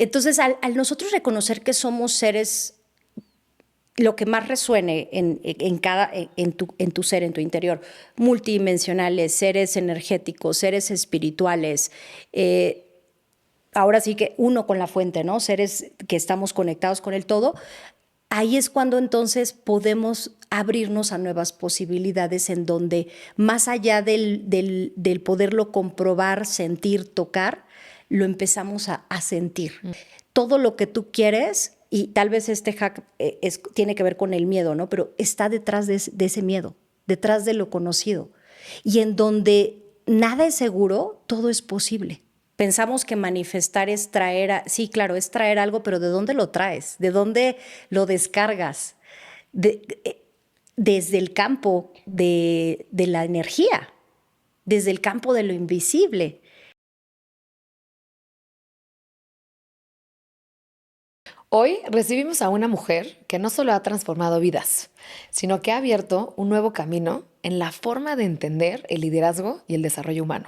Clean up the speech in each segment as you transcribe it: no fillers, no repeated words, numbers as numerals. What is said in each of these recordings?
Entonces, al nosotros reconocer que somos seres, lo que más resuene en tu ser, en tu interior, multidimensionales, seres energéticos, seres espirituales, ahora sí que uno con la fuente, ¿no? Seres que estamos conectados con el todo, ahí es cuando entonces podemos abrirnos a nuevas posibilidades en donde más allá del poderlo comprobar, sentir, tocar, lo empezamos a sentir. Todo lo que tú quieres, y tal vez este hack tiene que ver con el miedo, ¿no? Pero está detrás de ese miedo, detrás de lo conocido. Y en donde nada es seguro, todo es posible. Pensamos que manifestar es traer, sí, claro, es traer algo, pero ¿de dónde lo traes? ¿De dónde lo descargas? Desde el campo de la energía, desde el campo de lo invisible. Hoy recibimos a una mujer que no solo ha transformado vidas, sino que ha abierto un nuevo camino en la forma de entender el liderazgo y el desarrollo humano.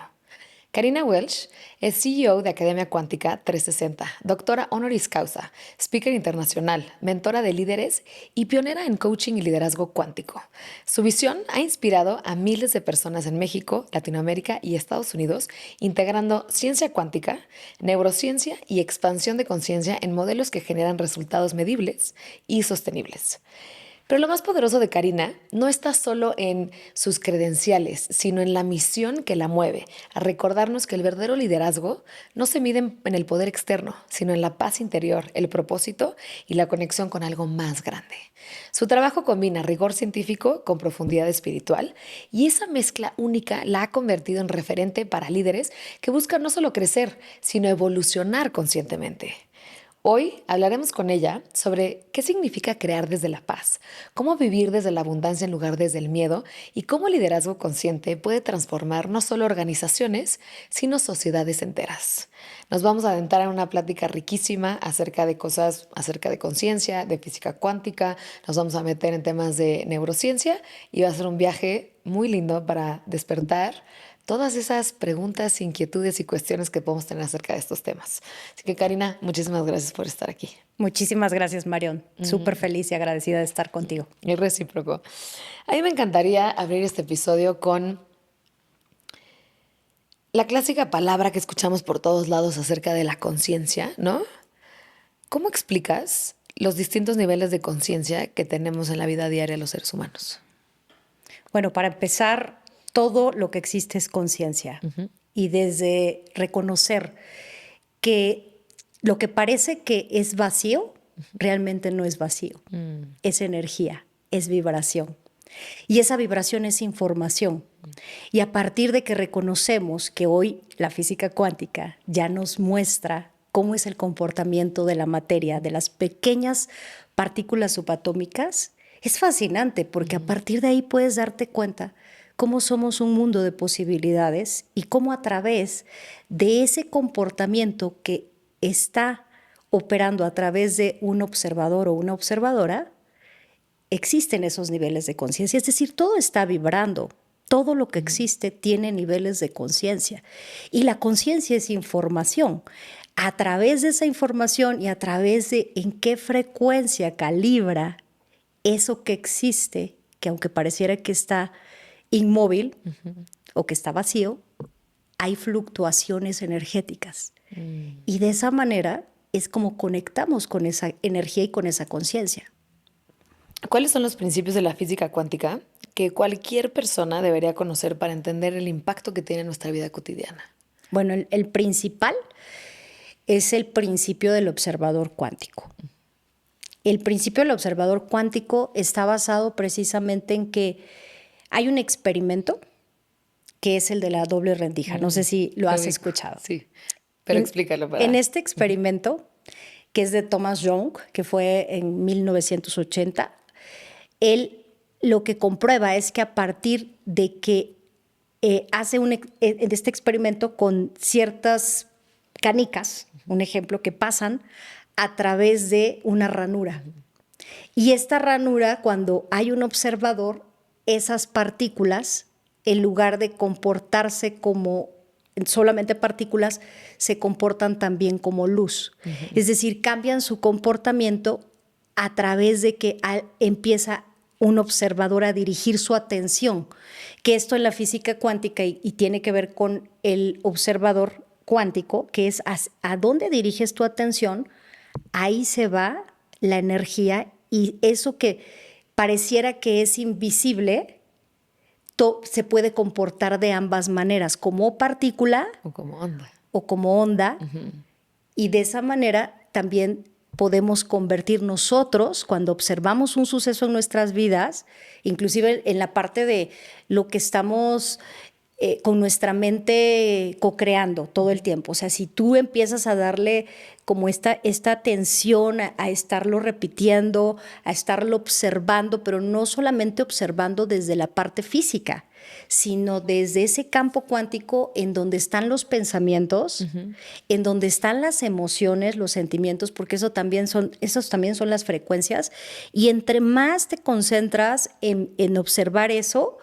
Karina Welch es CEO de Academia Cuántica 360, doctora honoris causa, speaker internacional, mentora de líderes y pionera en coaching y liderazgo cuántico. Su visión ha inspirado a miles de personas en México, Latinoamérica y Estados Unidos, integrando ciencia cuántica, neurociencia y expansión de conciencia en modelos que generan resultados medibles y sostenibles. Pero lo más poderoso de Karina no está solo en sus credenciales, sino en la misión que la mueve, a recordarnos que el verdadero liderazgo no se mide en el poder externo, sino en la paz interior, el propósito y la conexión con algo más grande. Su trabajo combina rigor científico con profundidad espiritual y esa mezcla única la ha convertido en referente para líderes que buscan no solo crecer, sino evolucionar conscientemente. Hoy hablaremos con ella sobre qué significa crear desde la paz, cómo vivir desde la abundancia en lugar desde el miedo y cómo el liderazgo consciente puede transformar no solo organizaciones, sino sociedades enteras. Nos vamos a adentrar en una plática riquísima acerca de cosas, acerca de conciencia, de física cuántica, nos vamos a meter en temas de neurociencia y va a ser un viaje muy lindo para despertar todas esas preguntas, inquietudes y cuestiones que podemos tener acerca de estos temas. Así que, Karina, muchísimas gracias por estar aquí. Muchísimas gracias, Marión. Súper feliz y agradecida de estar contigo. Es recíproco. A mí me encantaría abrir este episodio con la clásica palabra que escuchamos por todos lados acerca de la conciencia, ¿no? ¿Cómo explicas los distintos niveles de conciencia que tenemos en la vida diaria los seres humanos? Bueno, para empezar, todo lo que existe es conciencia. Y desde reconocer que lo que parece que es vacío, realmente no es vacío. Es energía, es vibración. Y esa vibración es información. Y a partir de que reconocemos que hoy la física cuántica ya nos muestra cómo es el comportamiento de la materia, de las pequeñas partículas subatómicas, es fascinante porque a partir de ahí puedes darte cuenta cómo somos un mundo de posibilidades y cómo a través de ese comportamiento que está operando a través de un observador o una observadora, existen esos niveles de conciencia. Es decir, todo está vibrando. Todo lo que existe tiene niveles de conciencia. Y la conciencia es información. A través de esa información y a través de en qué frecuencia calibra eso que existe, que aunque pareciera que está inmóvil o que está vacío, hay fluctuaciones energéticas. Y de esa manera es como conectamos con esa energía y con esa conciencia. ¿Cuáles son los principios de la física cuántica que cualquier persona debería conocer para entender el impacto que tiene en nuestra vida cotidiana? Bueno, el principal es el principio del observador cuántico. El principio del observador cuántico está basado precisamente en que hay un experimento que es el de la doble rendija. No sé si lo has escuchado. Sí, pero explícalo para... En este experimento, que es de Thomas Young, que fue en 1980, él lo que comprueba es que a partir de que hace este experimento con ciertas canicas, un ejemplo, que pasan a través de una ranura. Y esta ranura, cuando hay un observador, esas partículas, en lugar de comportarse como solamente partículas, se comportan también como luz. Es decir, cambian su comportamiento a través de que empieza un observador a dirigir su atención, que esto en la física cuántica y tiene que ver con el observador cuántico, que es a dónde diriges tu atención, ahí se va la energía, y eso que pareciera que es invisible se puede comportar de ambas maneras, como partícula o como onda. Y de esa manera también podemos convertir nosotros, cuando observamos un suceso en nuestras vidas, inclusive en la parte de lo que estamos con nuestra mente co-creando todo el tiempo. O sea, si tú empiezas a darle como esta atención a estarlo repitiendo, a estarlo observando, pero no solamente observando desde la parte física, sino desde ese campo cuántico en donde están los pensamientos, en donde están las emociones, los sentimientos, porque esos también son las frecuencias. Y entre más te concentras en observar eso,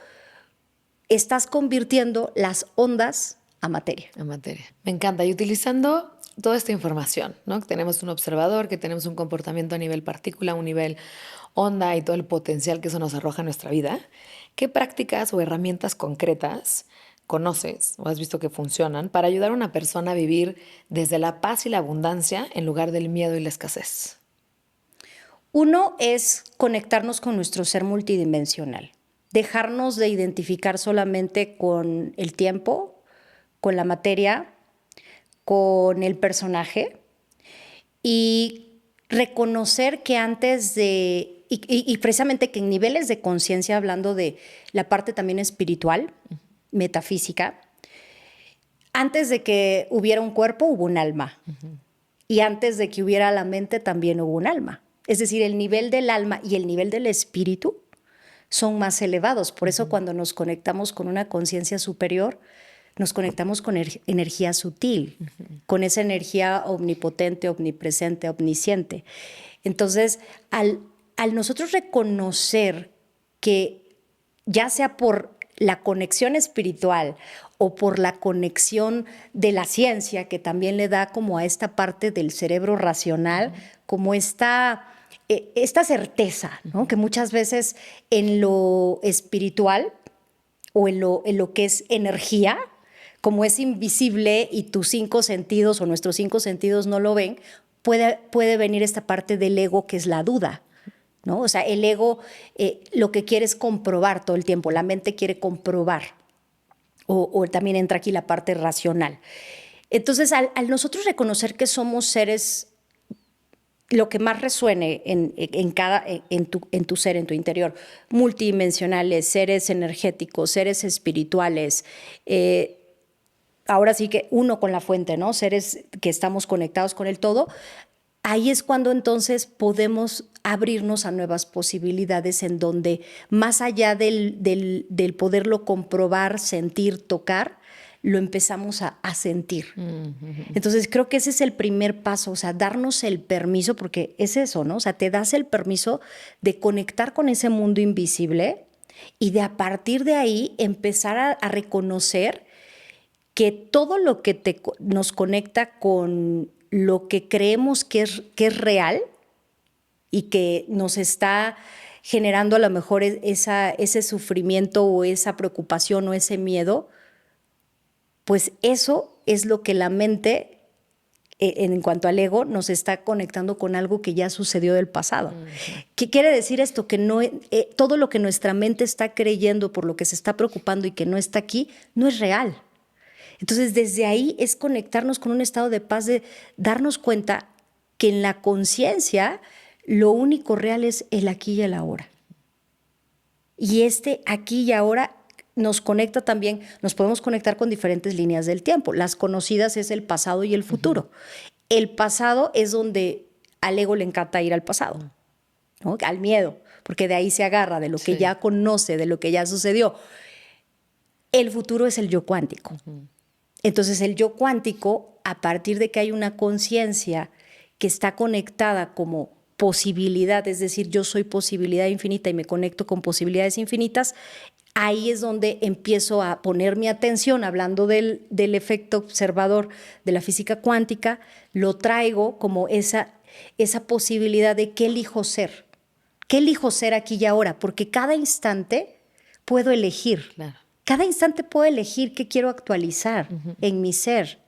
estás convirtiendo las ondas a materia. A materia. Me encanta. Y utilizando toda esta información, ¿no? Que tenemos un observador, que tenemos un comportamiento a nivel partícula, un nivel onda y todo el potencial que eso nos arroja en nuestra vida, ¿qué prácticas o herramientas concretas conoces o has visto que funcionan para ayudar a una persona a vivir desde la paz y la abundancia en lugar del miedo y la escasez? Uno es conectarnos con nuestro ser multidimensional. Dejarnos de identificar solamente con el tiempo, con la materia, con el personaje, y reconocer que antes de, y precisamente que en niveles de conciencia, hablando de la parte también espiritual, metafísica, antes de que hubiera un cuerpo hubo un alma, y antes de que hubiera la mente también hubo un alma. Es decir, el nivel del alma y el nivel del espíritu son más elevados. Por eso cuando nos conectamos con una conciencia superior, nos conectamos con energía sutil, con esa energía omnipotente, omnipresente, omnisciente. Entonces, al nosotros reconocer que ya sea por la conexión espiritual o por la conexión de la ciencia, que también le da como a esta parte del cerebro racional, como esta certeza, ¿no? Que muchas veces en lo espiritual o en lo que es energía, como es invisible y tus 5 sentidos o nuestros 5 sentidos no lo ven, puede venir esta parte del ego, que es la duda, ¿no? O sea, el ego lo que quiere es comprobar todo el tiempo, la mente quiere comprobar, o también entra aquí la parte racional. Entonces, al nosotros reconocer que somos seres, lo que más resuene en tu ser, en tu interior, multidimensionales, seres energéticos, seres espirituales, ahora sí que uno con la fuente, ¿no? Seres que estamos conectados con el todo. Ahí es cuando entonces podemos abrirnos a nuevas posibilidades, en donde más allá del poderlo comprobar, sentir, tocar, lo empezamos a sentir. Entonces creo que ese es el primer paso, o sea, darnos el permiso, porque es eso, ¿no? O sea, te das el permiso de conectar con ese mundo invisible y de a partir de ahí empezar a reconocer que todo lo que nos conecta con lo que creemos que es real y que nos está generando a lo mejor ese sufrimiento o esa preocupación o ese miedo, pues eso es lo que la mente, en cuanto al ego, nos está conectando con algo que ya sucedió del pasado. ¿Qué quiere decir esto? Que no, todo lo que nuestra mente está creyendo, por lo que se está preocupando y que no está aquí, no es real. Entonces, desde ahí es conectarnos con un estado de paz, de darnos cuenta que en la conciencia lo único real es el aquí y el ahora. Y este aquí y ahora nos conecta también, nos podemos conectar con diferentes líneas del tiempo. Las conocidas es el pasado y el futuro. El pasado es donde al ego le encanta ir al pasado, ¿no? Al miedo, porque de ahí se agarra, de lo que ya conoce, de lo que ya sucedió. El futuro es el yo cuántico. Entonces el yo cuántico, a partir de que hay una conciencia que está conectada como posibilidad, es decir, yo soy posibilidad infinita y me conecto con posibilidades infinitas, ahí es donde empiezo a poner mi atención, hablando del efecto observador de la física cuántica, lo traigo como esa posibilidad de qué elijo ser. ¿Qué elijo ser aquí y ahora? Porque cada instante puedo elegir. Claro. Cada instante puedo elegir qué quiero actualizar en mi ser.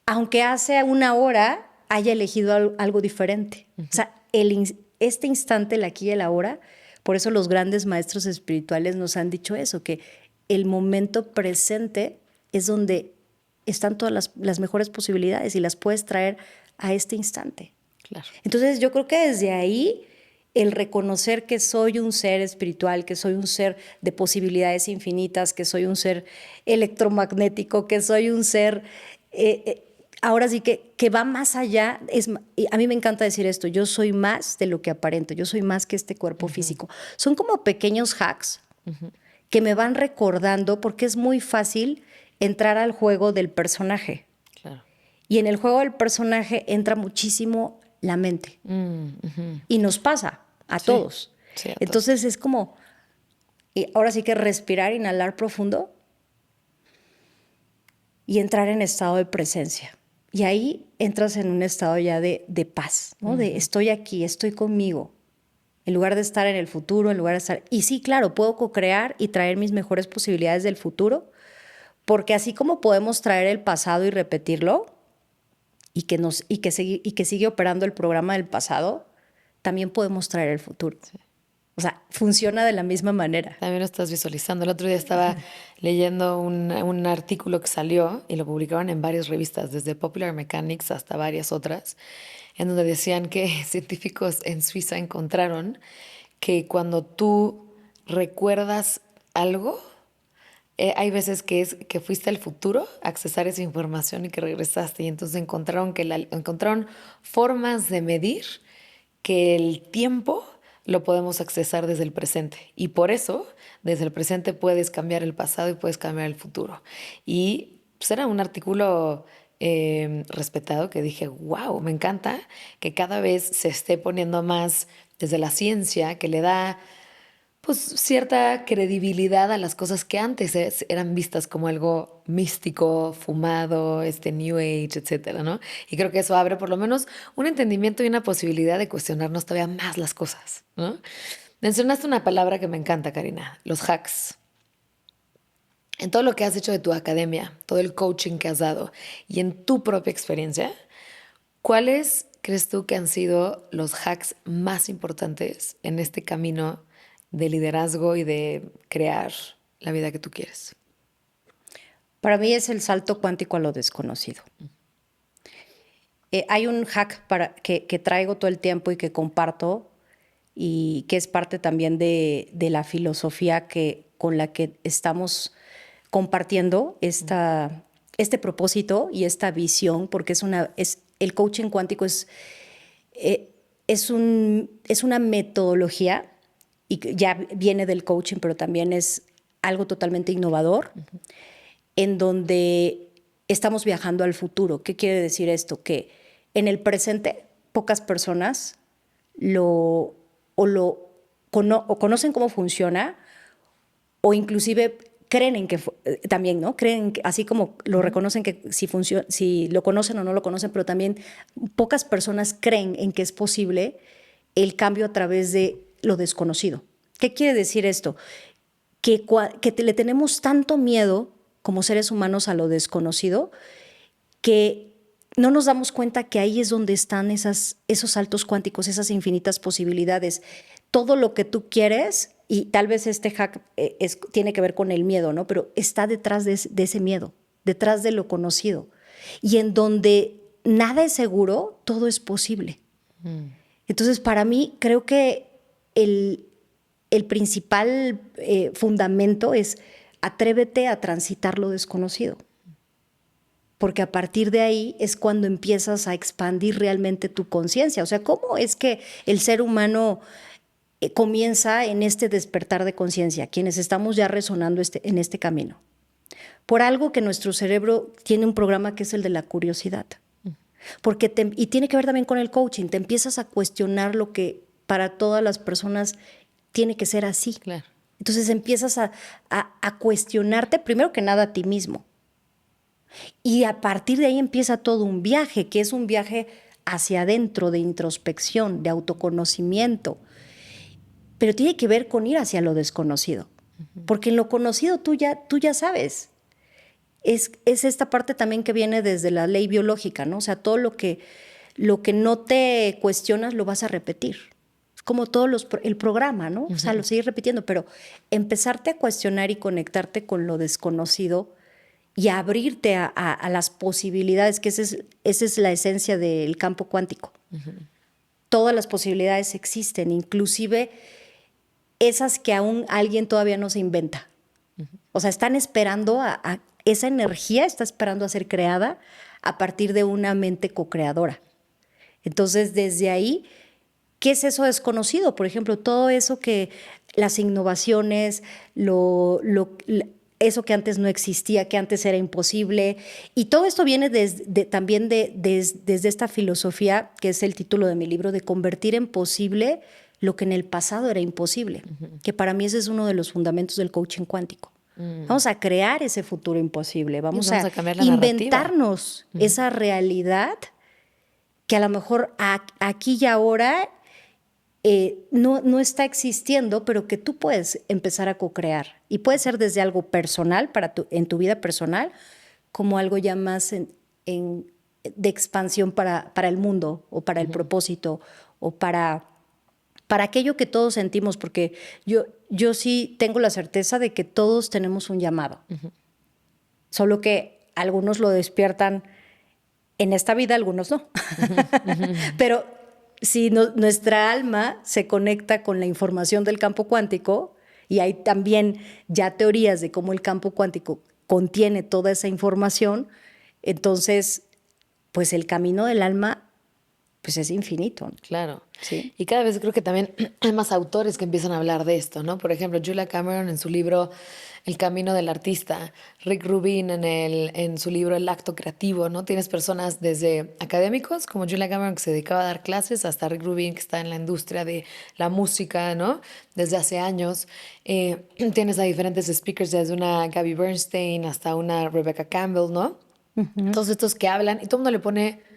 Aunque hace una hora haya elegido algo diferente. O sea, este instante, el aquí y el ahora, por eso los grandes maestros espirituales nos han dicho eso, que el momento presente es donde están todas las mejores posibilidades y las puedes traer a este instante. Claro. Entonces yo creo que desde ahí el reconocer que soy un ser espiritual, que soy un ser de posibilidades infinitas, que soy un ser electromagnético, que soy un ser, ahora sí que va más allá. A mí me encanta decir esto, yo soy más de lo que aparento, yo soy más que este cuerpo físico. Son como pequeños hacks que me van recordando, porque es muy fácil entrar al juego del personaje. Claro. Y en el juego del personaje entra muchísimo la mente. Y nos pasa a todos. Sí, a Entonces es como, ahora sí que respirar, inhalar profundo y entrar en estado de presencia. Y ahí entras en un estado ya de paz, ¿no? De estoy aquí, estoy conmigo. En lugar de estar en el futuro, en lugar de estar... Y sí, claro, puedo co-crear y traer mis mejores posibilidades del futuro, porque así como podemos traer el pasado y repetirlo, y que sigue operando el programa del pasado, también podemos traer el futuro. Sí. O sea, funciona de la misma manera. También lo estás visualizando. El otro día estaba leyendo un artículo que salió y lo publicaron en varias revistas, desde Popular Mechanics hasta varias otras, en donde decían que científicos en Suiza encontraron que cuando tú recuerdas algo, hay veces que es que fuiste al futuro a accesar esa información y que regresaste. Y entonces encontraron encontraron formas de medir que el tiempo lo podemos accesar desde el presente. Y por eso, desde el presente puedes cambiar el pasado y puedes cambiar el futuro. Y pues era un artículo respetado que dije, wow, me encanta que cada vez se esté poniendo más desde la ciencia, que le da pues cierta credibilidad a las cosas que antes eran vistas como algo místico, fumado, New Age, etcétera, ¿no? Y creo que eso abre por lo menos un entendimiento y una posibilidad de cuestionarnos todavía más las cosas, ¿no? Mencionaste una palabra que me encanta, Karina, los hacks. En todo lo que has hecho de tu academia, todo el coaching que has dado y en tu propia experiencia, ¿cuáles crees tú que han sido los hacks más importantes en este camino de liderazgo y de crear la vida que tú quieres? Para mí es el salto cuántico a lo desconocido. Hay un hack que traigo todo el tiempo y que comparto y que es parte también de la filosofía con la que estamos compartiendo este propósito y esta visión, porque el coaching cuántico es una metodología y ya viene del coaching, pero también es algo totalmente innovador, en donde estamos viajando al futuro. ¿Qué quiere decir esto? Que en el presente pocas personas conocen cómo funciona o inclusive creen en que también, ¿no? Creen que, así como lo reconocen que si lo conocen o no lo conocen, pero también pocas personas creen en que es posible el cambio a través de lo desconocido. ¿Qué quiere decir esto? Que le tenemos tanto miedo como seres humanos a lo desconocido que no nos damos cuenta que ahí es donde están esos saltos cuánticos, esas infinitas posibilidades. Todo lo que tú quieres, y tal vez este hack tiene que ver con el miedo, ¿no? Pero está detrás de ese miedo, detrás de lo conocido. Y en donde nada es seguro, todo es posible. Entonces, para mí, creo que el principal fundamento es atrévete a transitar lo desconocido. Porque a partir de ahí es cuando empiezas a expandir realmente tu conciencia. O sea, ¿cómo es que el ser humano comienza en este despertar de conciencia? Quienes estamos ya resonando en este camino. Por algo que nuestro cerebro tiene un programa que es el de la curiosidad. Y tiene que ver también con el coaching. Te empiezas a cuestionar lo que para todas las personas tiene que ser así. Claro. Entonces empiezas a cuestionarte, primero que nada, a ti mismo. Y a partir de ahí empieza todo un viaje, que es un viaje hacia adentro, de introspección, de autoconocimiento. Pero tiene que ver con ir hacia lo desconocido. Porque en lo conocido tú ya sabes. Es esta parte también que viene desde la ley biológica, ¿no? O sea, todo lo que no te cuestionas lo vas a repetir. Es como el programa, ¿no? O sea, lo sigues repitiendo, pero empezarte a cuestionar y conectarte con lo desconocido y abrirte a las posibilidades, que esa es la esencia del campo cuántico. Todas las posibilidades existen, inclusive esas que aún alguien todavía no se inventa. O sea, están esperando esa energía está esperando a ser creada a partir de una mente co-creadora. Entonces, desde ahí, ¿qué es eso desconocido? Por ejemplo, todo eso que las innovaciones, eso que antes no existía, que antes era imposible. Y todo esto viene también desde esta filosofía, que es el título de mi libro, de convertir en posible lo que en el pasado era imposible, que para mí ese es uno de los fundamentos del coaching cuántico. Vamos a crear ese futuro imposible, vamos a cambiar la inventarnos esa realidad que a lo mejor aquí y ahora no está existiendo, pero que tú puedes empezar a co-crear. Y puede ser desde algo personal, en tu vida personal, como algo ya más de expansión para el mundo, o para el propósito, o para aquello que todos sentimos, porque yo sí tengo la certeza de que todos tenemos un llamado. Solo que algunos lo despiertan en esta vida, algunos no. Pero si nuestra alma se conecta con la información del campo cuántico, y hay también ya teorías de cómo el campo cuántico contiene toda esa información, entonces, pues el camino del alma pues es infinito. Claro. Sí. Y cada vez creo que también hay más autores que empiezan a hablar de esto, ¿no? Por ejemplo, Julia Cameron en su libro El camino del artista, Rick Rubin en su libro El acto creativo, ¿no? Tienes personas desde académicos como Julia Cameron, que se dedicaba a dar clases, hasta Rick Rubin, que está en la industria de la música, ¿no? Desde hace años. Tienes a diferentes speakers, desde una Gabby Bernstein hasta una Rebecca Campbell, ¿no? Todos estos que hablan y todo el mundo le pone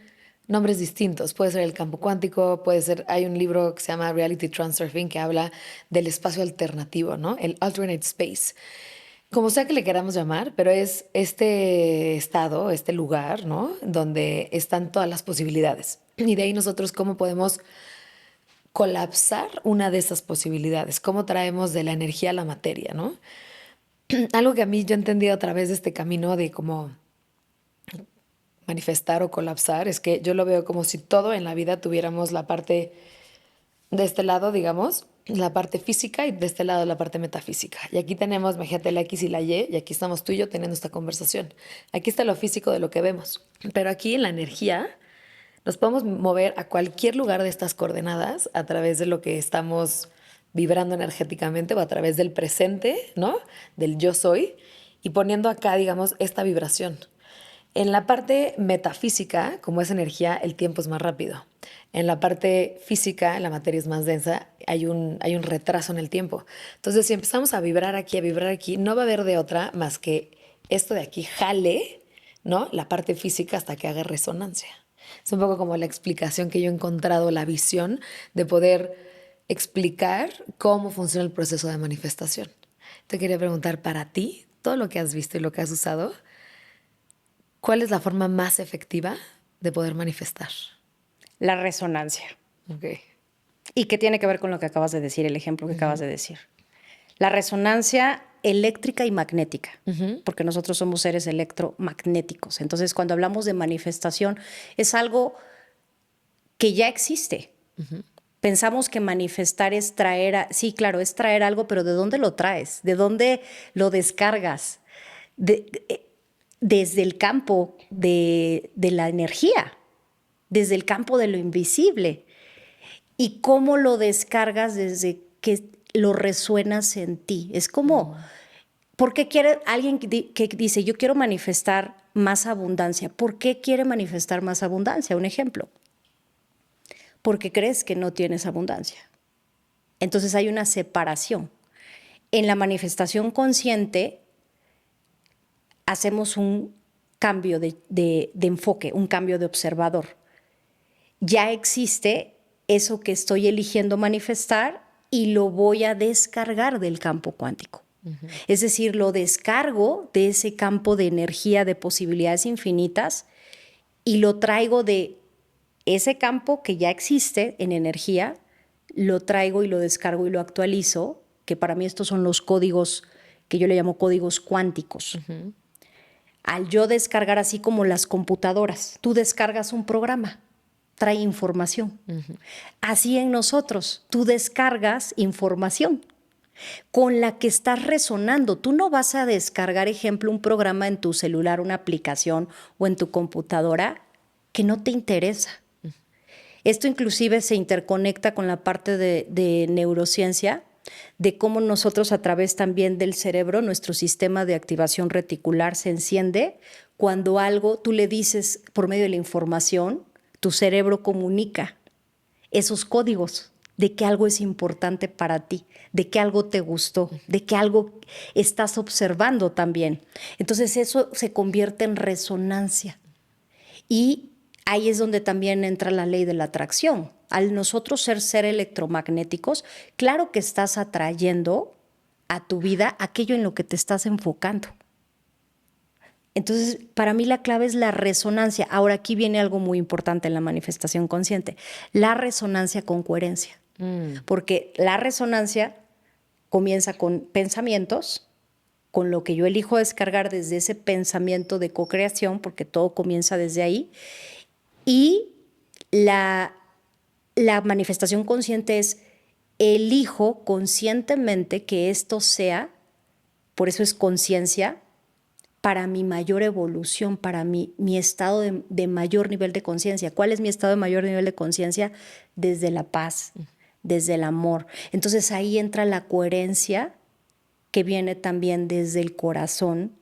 nombres distintos. Puede ser el campo cuántico, puede ser, hay un libro que se llama Reality Transurfing que habla del espacio alternativo, ¿no? El alternate space. Como sea que le queramos llamar, pero es este estado, este lugar, ¿no? Donde están todas las posibilidades. Y de ahí nosotros cómo podemos colapsar una de esas posibilidades, cómo traemos de la energía a la materia, ¿no? Algo que a mí yo he entendido a través de este camino de cómo manifestar o colapsar, es que yo lo veo como si todo en la vida tuviéramos la parte de este lado, digamos, la parte física, y de este lado la parte metafísica. Y aquí tenemos, imagínate, la X y la Y, y aquí estamos tú y yo teniendo esta conversación. Aquí está lo físico de lo que vemos, pero aquí en la energía nos podemos mover a cualquier lugar de estas coordenadas a través de lo que estamos vibrando energéticamente o a través del presente, ¿no? Del yo soy, y poniendo acá, digamos, esta vibración. En la parte metafísica, como es energía, el tiempo es más rápido. En la parte física, la materia es más densa, hay un retraso en el tiempo. Entonces, si empezamos a vibrar aquí, no va a haber de otra más que esto de aquí jale, ¿no? La parte física hasta que haga resonancia. Es un poco como la explicación que yo he encontrado, la visión de poder explicar cómo funciona el proceso de manifestación. Te quería preguntar, para ti, todo lo que has visto y lo que has usado, ¿cuál es la forma más efectiva de poder manifestar? La resonancia. Ok. ¿Y qué tiene que ver con lo que acabas de decir, el ejemplo que acabas de decir? La resonancia eléctrica y magnética, porque nosotros somos seres electromagnéticos. Entonces, cuando hablamos de manifestación, es algo que ya existe. Pensamos que manifestar es traer, sí, claro, es traer algo, pero ¿de dónde lo traes? ¿De dónde lo descargas? Desde el campo de la energía, desde el campo de lo invisible. ¿Y cómo lo descargas? Desde que lo resuenas en ti. Es como, ¿por qué quiere alguien que dice, yo quiero manifestar más abundancia? ¿Por qué quiere manifestar más abundancia? Un ejemplo. Porque crees que no tienes abundancia. Entonces hay una separación en la manifestación consciente hacemos un cambio de enfoque, un cambio de observador. Ya existe eso que estoy eligiendo manifestar y lo voy a descargar del campo cuántico. Es decir, lo descargo de ese campo de energía de posibilidades infinitas y lo traigo de ese campo que ya existe en energía, lo traigo y lo descargo y lo actualizo, que para mí estos son los códigos que yo le llamo códigos cuánticos. Al yo descargar, así como las computadoras, tú descargas un programa, trae información. Así en nosotros, tú descargas información con la que estás resonando. Tú no vas a descargar, ejemplo, un programa en tu celular, una aplicación o en tu computadora que no te interesa. Esto inclusive se interconecta con la parte de neurociencia, de cómo nosotros a través también del cerebro, nuestro sistema de activación reticular se enciende cuando algo tú le dices por medio de la información, tu cerebro comunica esos códigos de que algo es importante para ti, de que algo te gustó, de que algo estás observando también. Entonces eso se convierte en resonancia. Y ahí es donde también entra la ley de la atracción. Al nosotros ser electromagnéticos, claro que estás atrayendo a tu vida aquello en lo que te estás enfocando. Entonces, para mí la clave es la resonancia. Ahora aquí viene algo muy importante en la manifestación consciente, la resonancia con coherencia. Porque la resonancia comienza con pensamientos, con lo que yo elijo descargar desde ese pensamiento de co-creación, porque todo comienza desde ahí. Y la manifestación consciente es elijo conscientemente que esto sea, por eso es conciencia, para mi mayor evolución, para mi estado de mayor nivel de conciencia. ¿Cuál es mi estado de mayor nivel de conciencia? Desde la paz, desde el amor. Entonces ahí entra la coherencia que viene también desde el corazón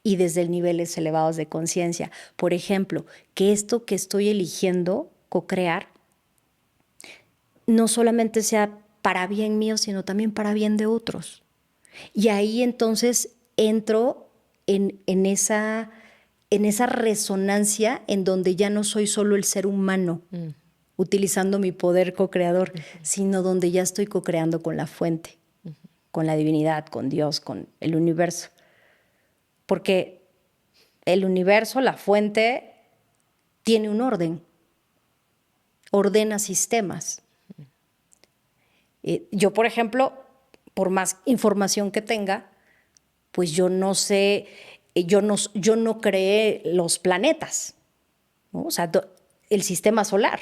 y desde niveles elevados de conciencia. Por ejemplo, que esto que estoy eligiendo co-crear no solamente sea para bien mío, sino también para bien de otros. Y ahí entonces entro en esa resonancia en donde ya no soy solo el ser humano utilizando mi poder co-creador, sino donde ya estoy co-creando con la fuente, con la divinidad, con Dios, con el universo. Porque el universo, la fuente, tiene un orden, ordena sistemas. Yo, por ejemplo, por más información que tenga, pues yo no sé, yo no creé los planetas, ¿no? O sea, el sistema solar,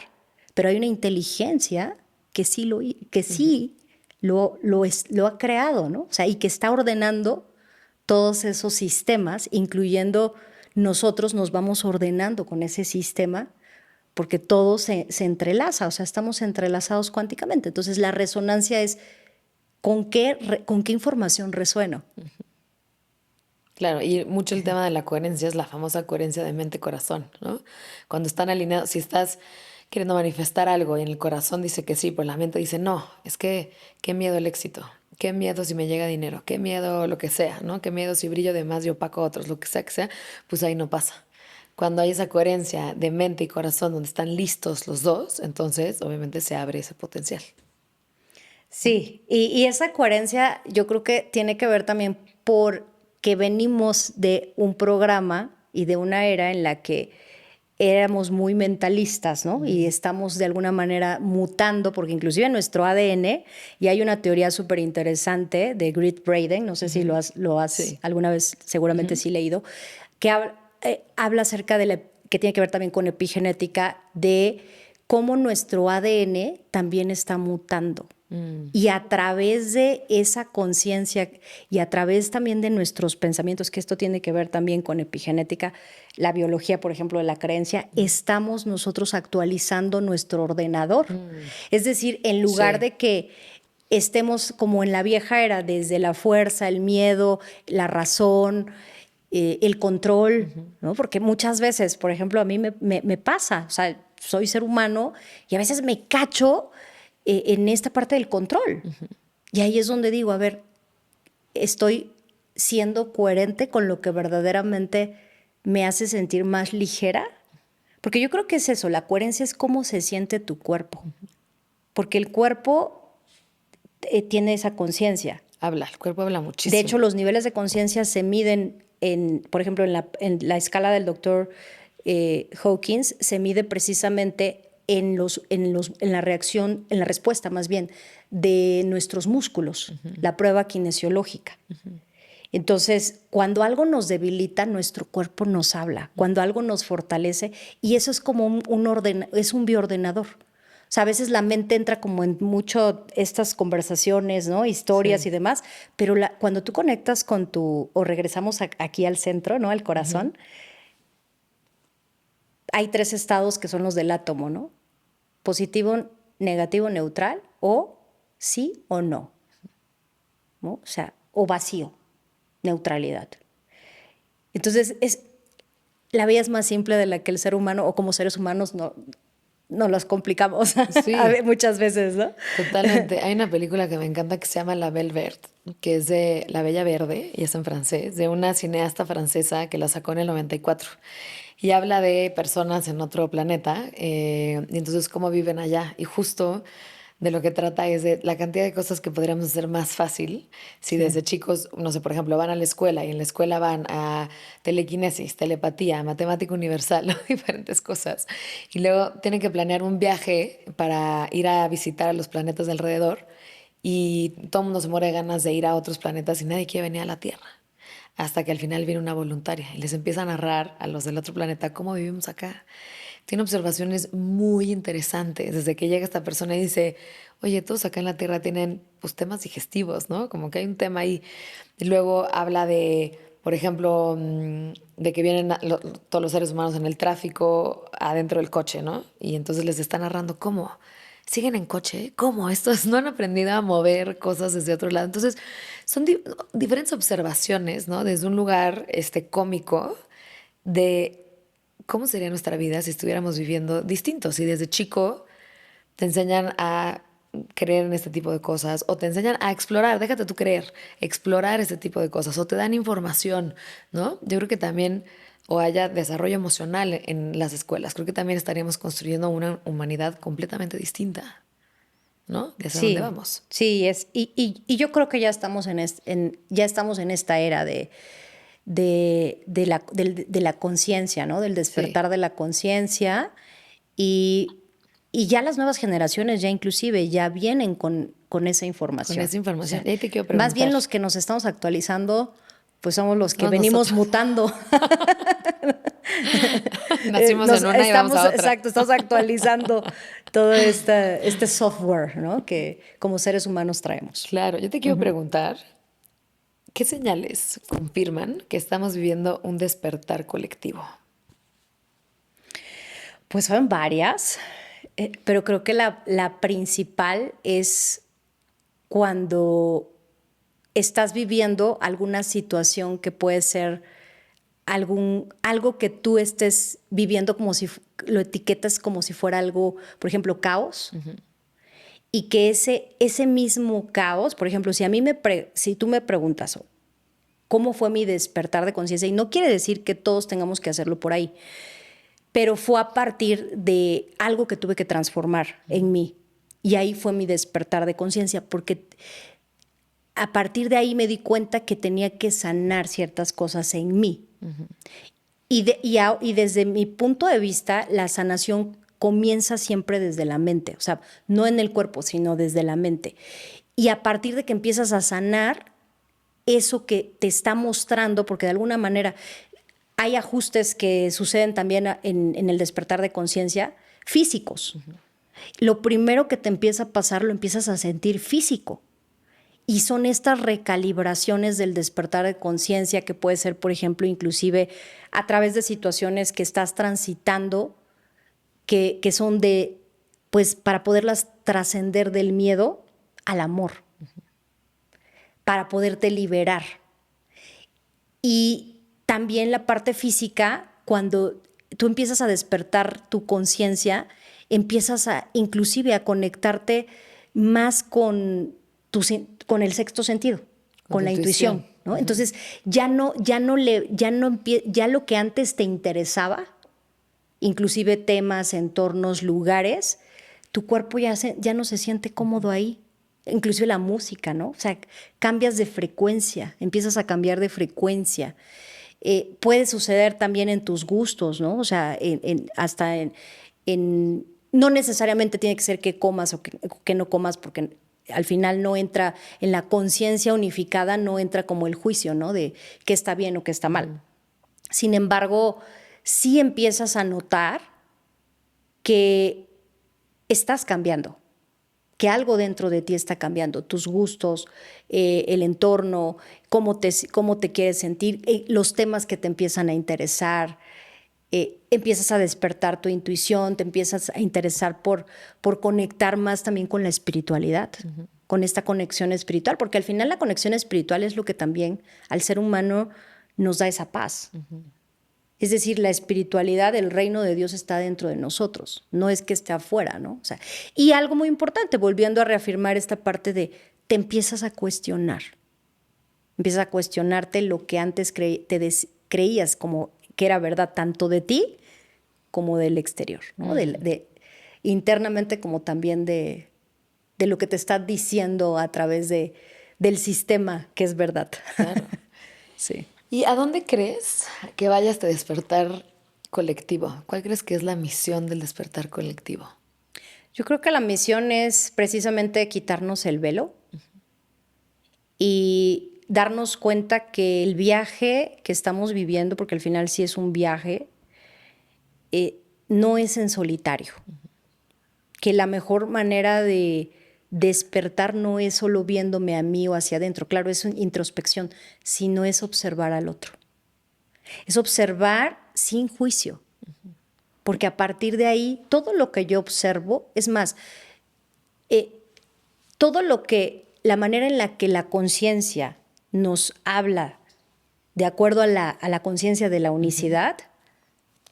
pero hay una inteligencia que sí lo ha creado, ¿no? O sea, y que está ordenando todos esos sistemas, incluyendo nosotros nos vamos ordenando con ese sistema porque todo se entrelaza, o sea, estamos entrelazados cuánticamente. Entonces, la resonancia es con qué información resueno. Claro, y mucho el tema de la coherencia es la famosa coherencia de mente-corazón, ¿no? Cuando están alineados, si estás queriendo manifestar algo y en el corazón dice que sí, pero la mente dice no, es que qué miedo el éxito, qué miedo si me llega dinero, qué miedo lo que sea, ¿no? Qué miedo si brillo de más y opaco a otros, lo que sea, pues ahí no pasa. Cuando hay esa coherencia de mente y corazón donde están listos los dos, entonces obviamente se abre ese potencial. Sí, y esa coherencia yo creo que tiene que ver también porque venimos de un programa y de una era en la que éramos muy mentalistas, ¿no? Y estamos de alguna manera mutando, porque inclusive en nuestro ADN, y hay una teoría súper interesante de Grit Braden, no sé si lo has Sí. alguna vez, seguramente sí leído, que habla acerca de que tiene que ver también con epigenética, de cómo nuestro ADN también está mutando. Y a través de esa conciencia y a través también de nuestros pensamientos, que esto tiene que ver también con epigenética, la biología, por ejemplo, de la creencia, estamos nosotros actualizando nuestro ordenador. Es decir, en lugar de que estemos como en la vieja era, desde la fuerza, el miedo, la razón, el control, ¿no? Porque muchas veces, por ejemplo, a mí me pasa, o sea, soy ser humano y a veces me cacho en esta parte del control. Y ahí es donde digo, a ver, estoy siendo coherente con lo que verdaderamente me hace sentir más ligera? Porque yo creo que es eso, la coherencia es cómo se siente tu cuerpo. Porque el cuerpo tiene esa conciencia. El cuerpo habla muchísimo. De hecho, los niveles de conciencia se miden, por ejemplo, en la escala del doctor Hawkins, se mide precisamente en la reacción, en la respuesta más bien, de nuestros músculos, la prueba kinesiológica. Entonces, cuando algo nos debilita, nuestro cuerpo nos habla. Cuando algo nos fortalece, y eso es como es un bioordenador. O sea, a veces la mente entra como en mucho estas conversaciones, ¿no? Historias y demás, pero cuando tú conectas con o regresamos aquí al centro, ¿no? Al corazón, hay 3 estados que son los del átomo, ¿no? Positivo, negativo, neutral, o sí o no, ¿no? O sea, o vacío, neutralidad. Entonces, la vida es más simple de la que el ser humano, o como seres humanos, no las complicamos muchas veces, ¿no? Totalmente. Hay una película que me encanta que se llama La Belle Verte, que es de La Bella Verde, y es en francés, de una cineasta francesa que la sacó en el 94. Y habla de personas en otro planeta, y entonces cómo viven allá. Y justo de lo que trata es de la cantidad de cosas que podríamos hacer más fácil si desde chicos, no sé, por ejemplo, van a la escuela y en la escuela van a telequinesis, telepatía, matemática universal, ¿no? Diferentes cosas. Y luego tienen que planear un viaje para ir a visitar a los planetas de alrededor y todo el mundo se muere de ganas de ir a otros planetas y nadie quiere venir a la Tierra. Hasta que al final viene una voluntaria y les empieza a narrar a los del otro planeta cómo vivimos acá. Tiene observaciones muy interesantes desde que llega esta persona y dice, oye, todos acá en la Tierra tienen pues temas digestivos, ¿no? Como que hay un tema ahí. Y luego habla de, por ejemplo, de que vienen todos los seres humanos en el tráfico adentro del coche, ¿no? Y entonces les está narrando cómo. ¿Siguen en coche? ¿Cómo? Estos no han aprendido a mover cosas desde otro lado. Entonces, son diferentes observaciones, ¿no? Desde un lugar cómico de cómo sería nuestra vida si estuviéramos viviendo distintos. Si desde chico te enseñan a creer en este tipo de cosas o te enseñan a explorar, déjate tú creer, explorar este tipo de cosas o te dan información, ¿no? Yo creo que también o haya desarrollo emocional en las escuelas. Creo que también estaríamos construyendo una humanidad completamente distinta, ¿no? De hacia dónde Sí, vamos. sí, y yo creo que ya estamos ya estamos en esta era de la conciencia, ¿no? Del Sí, despertar de la conciencia y ya las nuevas generaciones ya inclusive ya vienen con esa con información. esa O información. sea, Y ahí te quiero más bien preguntar, los que nos estamos actualizando, pues somos los que somos venimos nosotros. mutando. Nacimos en una y vamos a otra. Exacto, estamos actualizando todo este software, ¿no? Que como seres humanos traemos. Claro, yo te quiero preguntar, ¿qué señales confirman que estamos viviendo un despertar colectivo? Pues son varias, pero creo que la principal es cuando estás viviendo alguna situación que puede ser algo que tú estés viviendo como si lo etiquetas como si fuera algo, por ejemplo, caos, y que ese mismo caos, por ejemplo, si tú me preguntas cómo fue mi despertar de conciencia, y no quiere decir que todos tengamos que hacerlo por ahí, pero fue a partir de algo que tuve que transformar en mí. Y ahí fue mi despertar de conciencia, porque a partir de ahí me di cuenta que tenía que sanar ciertas cosas en mí. Y desde mi punto de vista, la sanación comienza siempre desde la mente, o sea, no en el cuerpo, sino desde la mente. Y a partir de que empiezas a sanar eso que te está mostrando, porque de alguna manera hay ajustes que suceden también en el despertar de conciencia físicos. Lo primero que te empieza a pasar lo empiezas a sentir físico. Y son estas recalibraciones del despertar de conciencia que puede ser, por ejemplo, inclusive a través de situaciones que estás transitando, que son pues para poderlas trascender del miedo al amor, para poderte liberar. Y también la parte física, cuando tú empiezas a despertar tu conciencia, empiezas inclusive a conectarte más con el sexto sentido. con la intuición, ¿no? Entonces ya lo que antes te interesaba, inclusive temas, entornos, lugares, tu cuerpo ya no se siente cómodo ahí. Inclusive la música, ¿no? O sea, cambias de frecuencia, empiezas a cambiar de frecuencia. Puede suceder también en tus gustos, ¿no? O sea, no necesariamente tiene que ser que comas o que no comas, porque al final no entra en la conciencia unificada, no entra como el juicio, ¿no? De qué está bien o qué está mal. Sin embargo, sí empiezas a notar que estás cambiando, que algo dentro de ti está cambiando, tus gustos, el entorno, cómo te quieres sentir, los temas que te empiezan a interesar, empiezas a despertar tu intuición, te empiezas a interesar por conectar más también con la espiritualidad, con esta conexión espiritual, porque al final la conexión espiritual es lo que también al ser humano nos da esa paz. Es decir, la espiritualidad, el reino de Dios está dentro de nosotros, no es que esté afuera, ¿no? O sea, y algo muy importante, volviendo a reafirmar esta parte de te empiezas a cuestionar. Empiezas a cuestionarte lo que antes creías como que era verdad tanto de ti como del exterior, ¿no? Internamente como también de lo que te está diciendo a través del sistema que es verdad. Claro. Sí. ¿Y a dónde crees que vaya este despertar colectivo? ¿Cuál crees que es la misión del despertar colectivo? Yo creo que la misión es precisamente quitarnos el velo y darnos cuenta que el viaje que estamos viviendo, porque al final sí es un viaje, no es en solitario. Que la mejor manera de despertar no es solo viéndome a mí o hacia adentro, claro, es una introspección, sino es observar al otro. Es observar sin juicio, porque a partir de ahí, todo lo que yo observo, es más, la manera en la que la conciencia nos habla de acuerdo a la conciencia de la unicidad,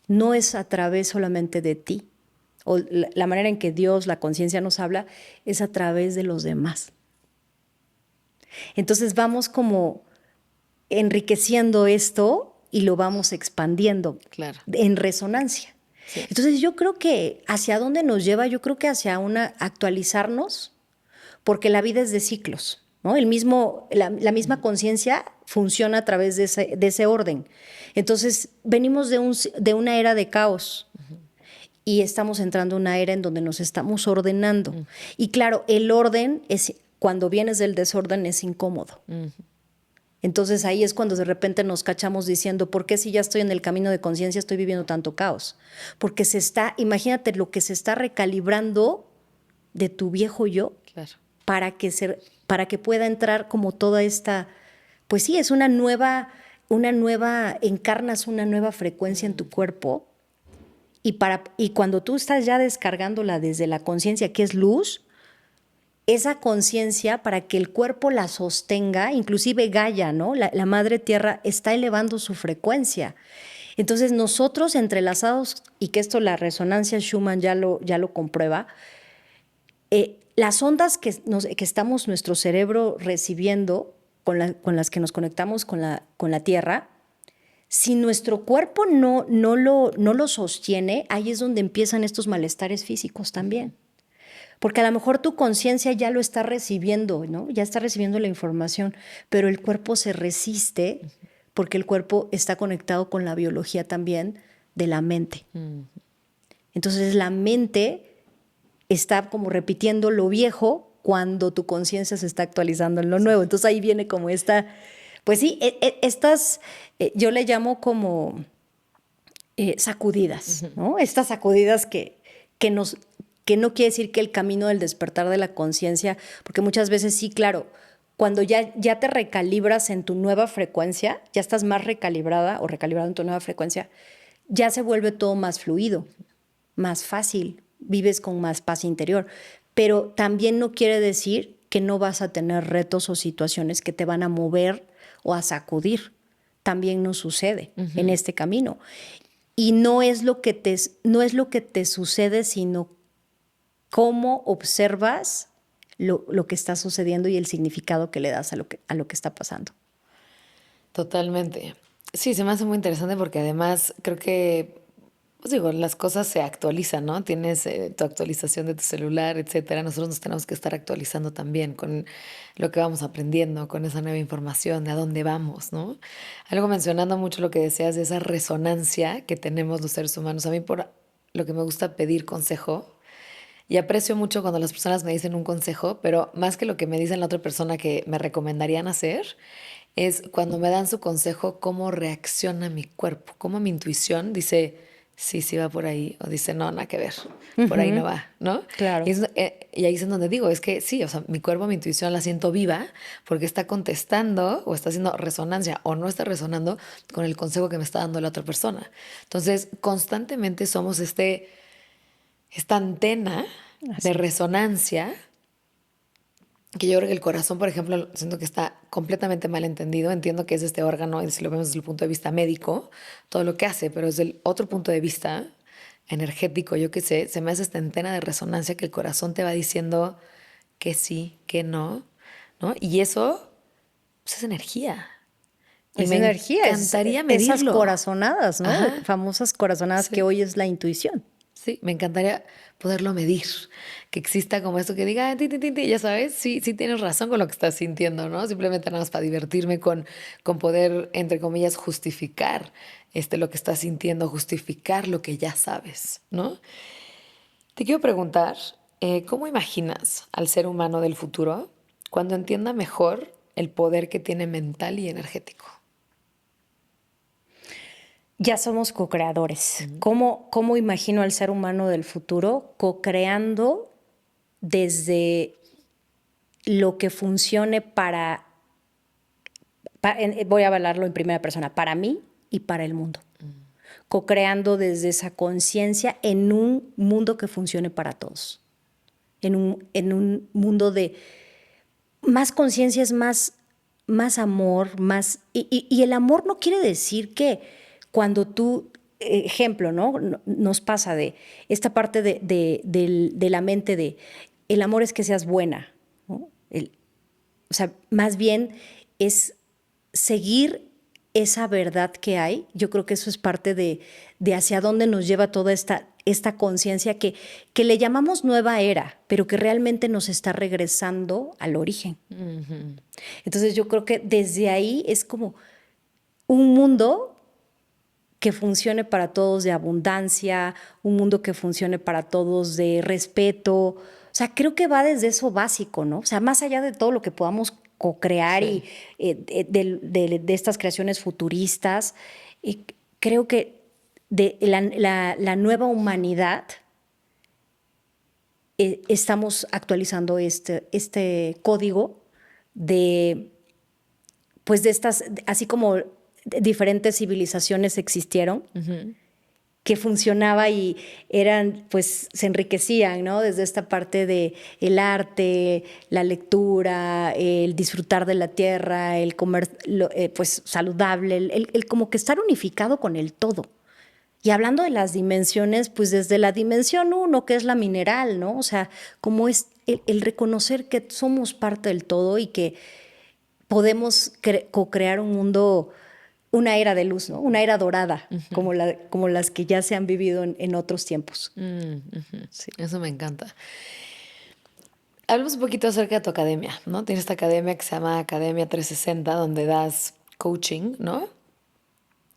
no es a través solamente de ti, o la manera en que Dios, la conciencia nos habla, es a través de los demás. Entonces vamos como enriqueciendo esto y lo vamos expandiendo en resonancia. Sí. Entonces yo creo que hacia dónde nos lleva, yo creo que hacia actualizarnos, porque la vida es de ciclos, ¿no? La misma conciencia funciona a través de ese orden. Entonces venimos de una era de caos. Y estamos entrando en una era en donde nos estamos ordenando. Y claro, el orden, cuando vienes del desorden, es incómodo. Entonces ahí es cuando de repente nos cachamos diciendo, ¿por qué si ya estoy en el camino de conciencia estoy viviendo tanto caos? Porque imagínate lo que se está recalibrando de tu viejo yo, claro, para que pueda entrar como toda esta, pues sí, es encarnas una nueva frecuencia en tu cuerpo. Y cuando tú estás ya descargándola desde la conciencia, que es luz, esa conciencia, para que el cuerpo la sostenga, inclusive Gaia, ¿no? La madre tierra está elevando su frecuencia. Entonces nosotros entrelazados, y que esto la resonancia Schumann ya lo comprueba, las ondas que estamos nuestro cerebro recibiendo, con las que nos conectamos con la tierra, si nuestro cuerpo no lo sostiene, ahí es donde empiezan estos malestares físicos también. Porque a lo mejor tu conciencia ya lo está recibiendo, ¿no? Ya está recibiendo la información, pero el cuerpo se resiste porque el cuerpo está conectado con la biología también de la mente. Entonces la mente está como repitiendo lo viejo cuando tu conciencia se está actualizando en lo nuevo. Entonces ahí viene como esta... Pues sí, yo le llamo como sacudidas, ¿no? Estas sacudidas que no quiere decir que el camino del despertar de la conciencia, porque muchas veces sí, claro, cuando ya te recalibras en tu nueva frecuencia, ya estás más recalibrada o recalibrado en tu nueva frecuencia, ya se vuelve todo más fluido, más fácil, vives con más paz interior. Pero también no quiere decir que no vas a tener retos o situaciones que te van a mover o a sacudir. También nos sucede en este camino. Y no es lo que te sucede, sino cómo observas lo que está sucediendo y el significado que le das a lo que está pasando. Totalmente. Sí, se me hace muy interesante porque además creo que, pues digo, las cosas se actualizan, ¿no? Tienes tu actualización de tu celular, etcétera. Nosotros nos tenemos que estar actualizando también con lo que vamos aprendiendo, con esa nueva información, de a dónde vamos, ¿no? Algo mencionando mucho lo que decías de esa resonancia que tenemos los seres humanos. A mí por lo que me gusta pedir consejo y aprecio mucho cuando las personas me dicen un consejo, pero más que lo que me dice la otra persona que me recomendarían hacer, es cuando me dan su consejo, cómo reacciona mi cuerpo, cómo mi intuición dice, sí, sí va por ahí, o dice, no, nada que ver, por ahí no Ujú, va, ¿no? claro. Y ahí es en donde digo, es que sí, o sea, mi cuerpo, mi intuición la siento viva porque está contestando o está haciendo resonancia o no está resonando con el consejo que me está dando la otra persona. Entonces, constantemente somos esta antena de Así es. resonancia que yo creo que el corazón, por ejemplo, siento que está completamente mal entendido. Entiendo que es este órgano, y si lo vemos desde el punto de vista médico, todo lo que hace, pero desde el otro punto de vista energético, yo qué sé, se me hace esta antena de resonancia que el corazón te va diciendo que sí, que no, ¿no? Y eso pues, es energía. Y Es me energía, encantaría esas medirlo. corazonadas, ¿no? Ajá, Famosas corazonadas que sí. hoy es la intuición. Sí, me encantaría poderlo medir, que exista como esto que diga, "Ah, ti, ti, ti, ti", ya sabes, sí, sí tienes razón con lo que estás sintiendo, ¿no? Simplemente nada más para divertirme con poder, entre comillas, justificar lo que estás sintiendo, justificar lo que ya sabes, ¿no? Te quiero preguntar, ¿cómo imaginas al ser humano del futuro cuando entienda mejor el poder que tiene mental y energético? Ya somos co-creadores. ¿Cómo imagino al ser humano del futuro? Co-creando desde lo que funcione voy a hablarlo en primera persona, para mí y para el mundo. Co-creando desde esa conciencia en un mundo que funcione para todos. En un mundo de más conciencia es más amor, más... Y el amor no quiere decir que cuando tú, ejemplo, ¿no? Nos pasa de esta parte de la mente de el amor es que seas buena, ¿no? O sea, más bien es seguir esa verdad que hay. Yo creo que eso es parte de hacia dónde nos lleva toda esta conciencia que le llamamos nueva era, pero que realmente nos está regresando al origen. Entonces yo creo que desde ahí es como un mundo que funcione para todos de abundancia, un mundo que funcione para todos de respeto. O sea, creo que va desde eso básico, ¿no? O sea, más allá de todo lo que podamos co-crear y Sí. de estas creaciones futuristas, y creo que la nueva humanidad estamos actualizando este código de, pues de estas, así como diferentes civilizaciones existieron, que funcionaba y eran, pues se enriquecían, ¿no? Desde esta parte de el arte, la lectura, el disfrutar de la tierra, el comer, pues saludable, el como que estar unificado con el todo. Y hablando de las dimensiones, pues desde la dimensión uno, que es la mineral, ¿no? O sea, como es el reconocer que somos parte del todo y que podemos co-crear un mundo, una era de luz, ¿no? Una era dorada, como las que ya se han vivido en otros tiempos. Ujú. Sí. Eso me encanta. Hablamos un poquito acerca de tu academia, ¿no? Tienes esta academia que se llama Academia 360, donde das coaching, ¿no?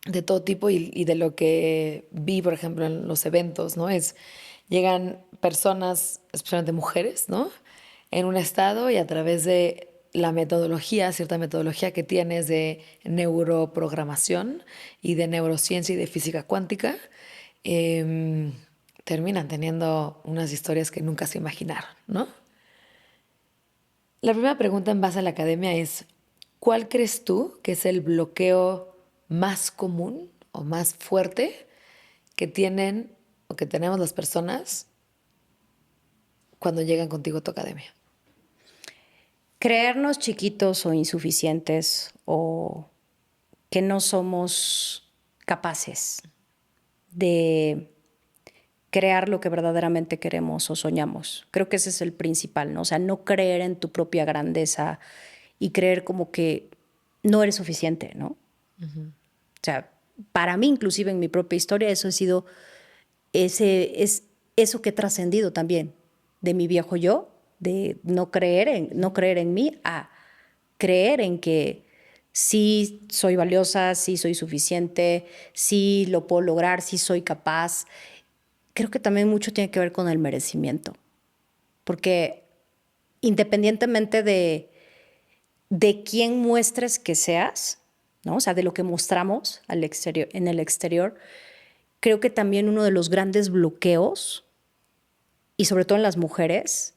De todo tipo y de lo que vi, por ejemplo, en los eventos, ¿no? Llegan personas, especialmente mujeres, ¿no? En un estado y a través de la metodología, cierta metodología que tienes de neuroprogramación y de neurociencia y de física cuántica, em, terminan teniendo unas historias que nunca se imaginaron, ¿no? La primera pregunta en base a la academia es, ¿cuál crees tú que es el bloqueo más común o más fuerte que tienen o que tenemos las personas cuando llegan contigo a tu academia? Creernos chiquitos o insuficientes o que no somos capaces de crear lo que verdaderamente queremos o soñamos. Creo que ese es el principal, ¿no? O sea, no creer en tu propia grandeza y creer como que no eres suficiente, ¿no? O sea, para mí, inclusive en mi propia historia, eso ha sido eso que he trascendido también de mi viejo yo, de no creer en mí, a creer en que sí soy valiosa, sí soy suficiente, sí lo puedo lograr, sí soy capaz. Creo que también mucho tiene que ver con el merecimiento, porque independientemente de quién muestres que seas, ¿no? O sea, de lo que mostramos en el exterior, creo que también uno de los grandes bloqueos, y sobre todo en las mujeres,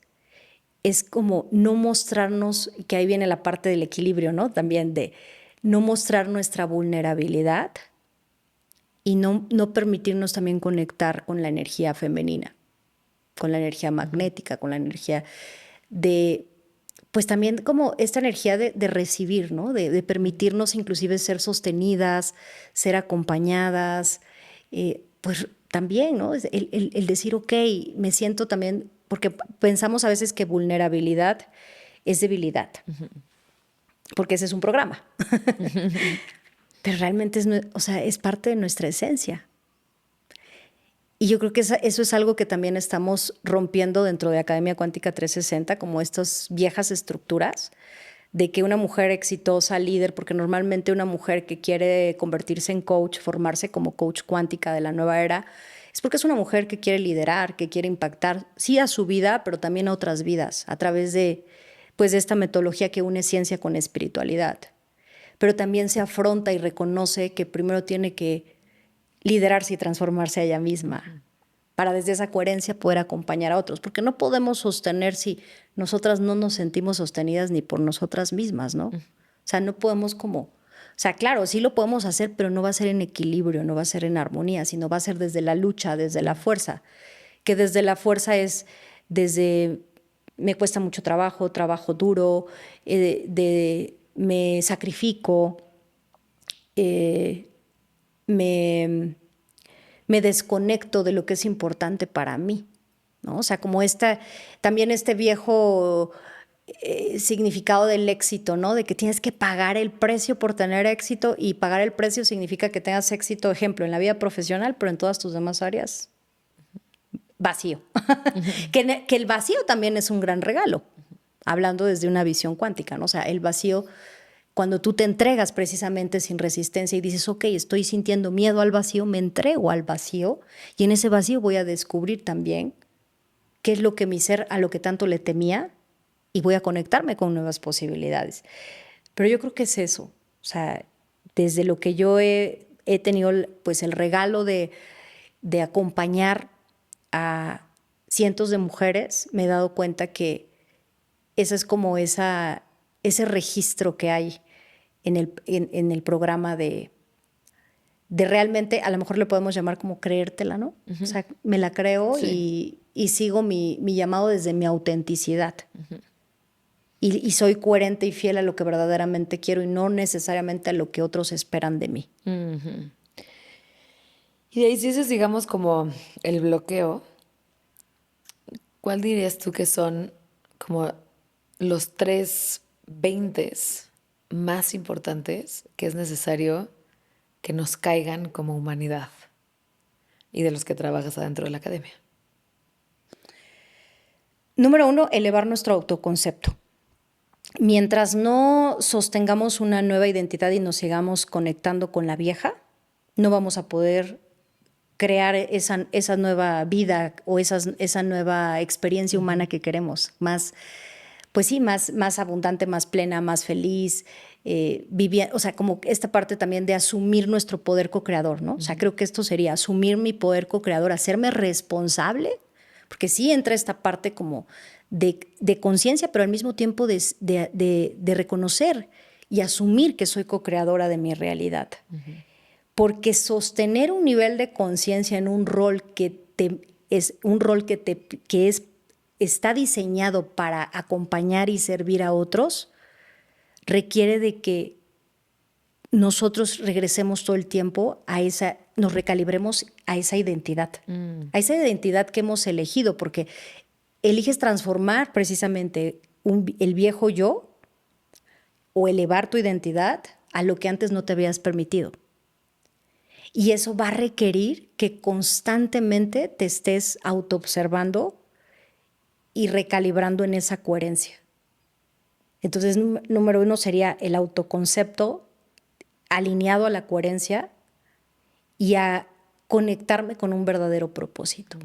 es como no mostrarnos, que ahí viene la parte del equilibrio, ¿no? También de no mostrar nuestra vulnerabilidad y no permitirnos también conectar con la energía femenina, con la energía magnética, con la energía de, pues también como esta energía de recibir, ¿no? De permitirnos inclusive ser sostenidas, ser acompañadas, pues también, ¿no? El decir, ok, me siento también, porque pensamos a veces que vulnerabilidad es debilidad, porque ese es un programa, pero realmente o sea, es parte de nuestra esencia. Y yo creo que eso es algo que también estamos rompiendo dentro de Academia Cuántica 360, como estas viejas estructuras de que una mujer exitosa, líder, porque normalmente una mujer que quiere convertirse en coach, formarse como coach cuántica de la nueva era, es porque es una mujer que quiere liderar, que quiere impactar, sí a su vida, pero también a otras vidas, a través pues, de esta metodología que une ciencia con espiritualidad. Pero también se afronta y reconoce que primero tiene que liderarse y transformarse a ella misma, para desde esa coherencia poder acompañar a otros, porque no podemos sostener si nosotras no nos sentimos sostenidas ni por nosotras mismas, ¿no? O sea, no podemos o sea, claro, sí lo podemos hacer, pero no va a ser en equilibrio, no va a ser en armonía, sino va a ser desde la lucha, desde la fuerza, que desde la fuerza es desde me cuesta mucho trabajo, trabajo duro, me sacrifico, me desconecto de lo que es importante para mí, ¿no? O sea, como también este viejo significado del éxito, ¿no? De que tienes que pagar el precio por tener éxito, y pagar el precio significa que tengas éxito, ejemplo, en la vida profesional, pero en todas tus demás áreas, vacío. Que el vacío también es un gran regalo, hablando desde una visión cuántica, ¿no? O sea, el vacío, cuando tú te entregas precisamente sin resistencia y dices, ok, estoy sintiendo miedo al vacío, me entrego al vacío, y en ese vacío voy a descubrir también qué es lo que mi ser, a lo que tanto le temía, y voy a conectarme con nuevas posibilidades. Pero yo creo que es eso. O sea, desde lo que yo he tenido pues el regalo de acompañar a cientos de mujeres, me he dado cuenta que ese es como ese registro que hay en el programa de realmente, a lo mejor le podemos llamar como creértela, ¿no? O sea, me la creo, sí, y sigo mi llamado desde mi autenticidad. Y soy coherente y fiel a lo que verdaderamente quiero, y no necesariamente a lo que otros esperan de mí. Y de ahí, si eso es, digamos, como el bloqueo, ¿cuál dirías tú que son como los 3 20 más importantes que es necesario que nos caigan como humanidad y de los que trabajas adentro de la academia? Número 1, elevar nuestro autoconcepto. Mientras no sostengamos una nueva identidad y nos sigamos conectando con la vieja, no vamos a poder crear esa nueva vida o esa nueva experiencia humana que queremos. Pues sí, más abundante, más plena, más feliz, o sea, como esta parte también de asumir nuestro poder co-creador, ¿no? O sea, creo que esto sería asumir mi poder co-creador, hacerme responsable, porque sí entra esta parte como de conciencia, pero al mismo tiempo de reconocer y asumir que soy co-creadora de mi realidad. Porque sostener un nivel de conciencia en un rol está diseñado para acompañar y servir a otros, requiere de que nosotros regresemos todo el tiempo nos recalibremos a esa identidad, a esa identidad que hemos elegido, porque eliges transformar precisamente el viejo yo o elevar tu identidad a lo que antes no te habías permitido. Y eso va a requerir que constantemente te estés autoobservando y recalibrando en esa coherencia. Entonces, número 1 sería el autoconcepto alineado a la coherencia y a conectarme con un verdadero propósito.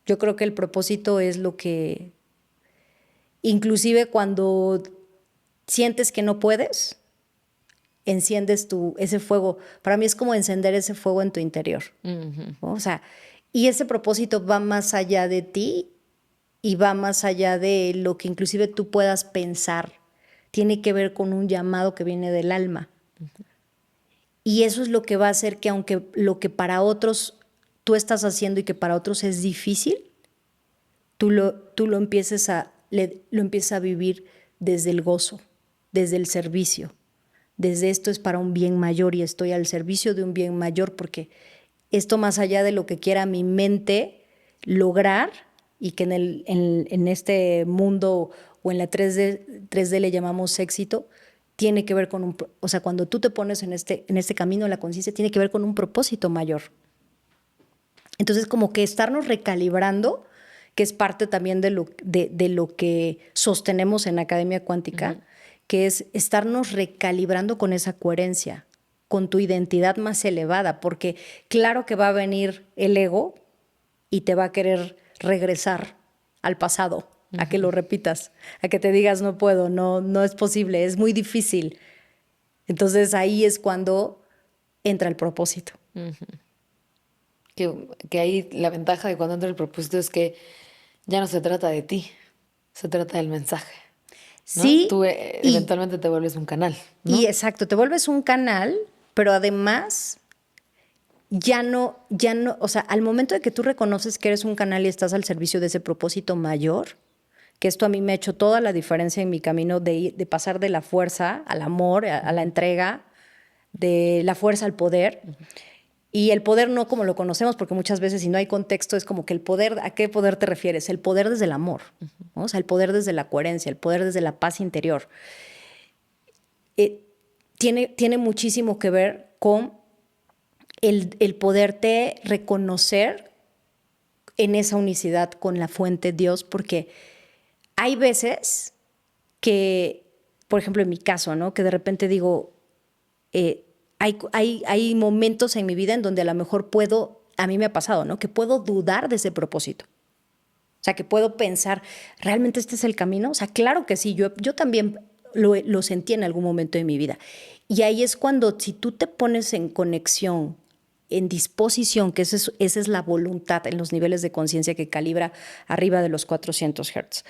Yo creo que el propósito es lo que, inclusive cuando sientes que no puedes, enciendes ese fuego. Para mí es como encender ese fuego en tu interior. ¿No? O sea, y ese propósito va más allá de ti y va más allá de lo que inclusive tú puedas pensar. Tiene que ver con un llamado que viene del alma. Y eso es lo que va a hacer que aunque lo que para otros tú estás haciendo y que para otros es difícil, tú lo empieces a vivir desde el gozo, desde el servicio. Desde esto es para un bien mayor y estoy al servicio de un bien mayor, porque esto más allá de lo que quiera mi mente lograr, y que en este mundo o en la 3D le llamamos éxito, tiene que ver con o sea, cuando tú te pones en este camino de la conciencia, tiene que ver con un propósito mayor. Entonces, como que estarnos recalibrando, que es parte también de lo que sostenemos en Academia Cuántica, que es estarnos recalibrando con esa coherencia, con tu identidad más elevada, porque claro que va a venir el ego y te va a querer regresar al pasado, a que lo repitas, a que te digas no puedo, no es posible, es muy difícil. Entonces ahí es cuando entra el propósito. Que ahí la ventaja de cuando entra el propósito es que ya no se trata de ti, se trata del mensaje, ¿no? Sí. Tú eventualmente te vuelves un canal, ¿no? Y exacto, te vuelves un canal, pero además ya no, o sea, al momento de que tú reconoces que eres un canal y estás al servicio de ese propósito mayor, que esto a mí me ha hecho toda la diferencia en mi camino de pasar de la fuerza al amor, a la entrega, de la fuerza al poder. Y el poder no como lo conocemos, porque muchas veces si no hay contexto es como que el poder, ¿a qué poder te refieres? El poder desde el amor, ¿no? O sea, el poder desde la coherencia, el poder desde la paz interior. Tiene muchísimo que ver con el poderte reconocer en esa unicidad con la fuente Dios, porque hay veces que, por ejemplo, en mi caso, ¿no? Que de repente digo, hay momentos en mi vida en donde a lo mejor a mí me ha pasado, ¿no? Que puedo dudar de ese propósito. O sea, que puedo pensar, ¿realmente este es el camino? O sea, claro que sí, yo también lo sentí en algún momento de mi vida. Y ahí es cuando, si tú te pones en conexión, en disposición, que esa es la voluntad en los niveles de conciencia que calibra arriba de los 400 Hz.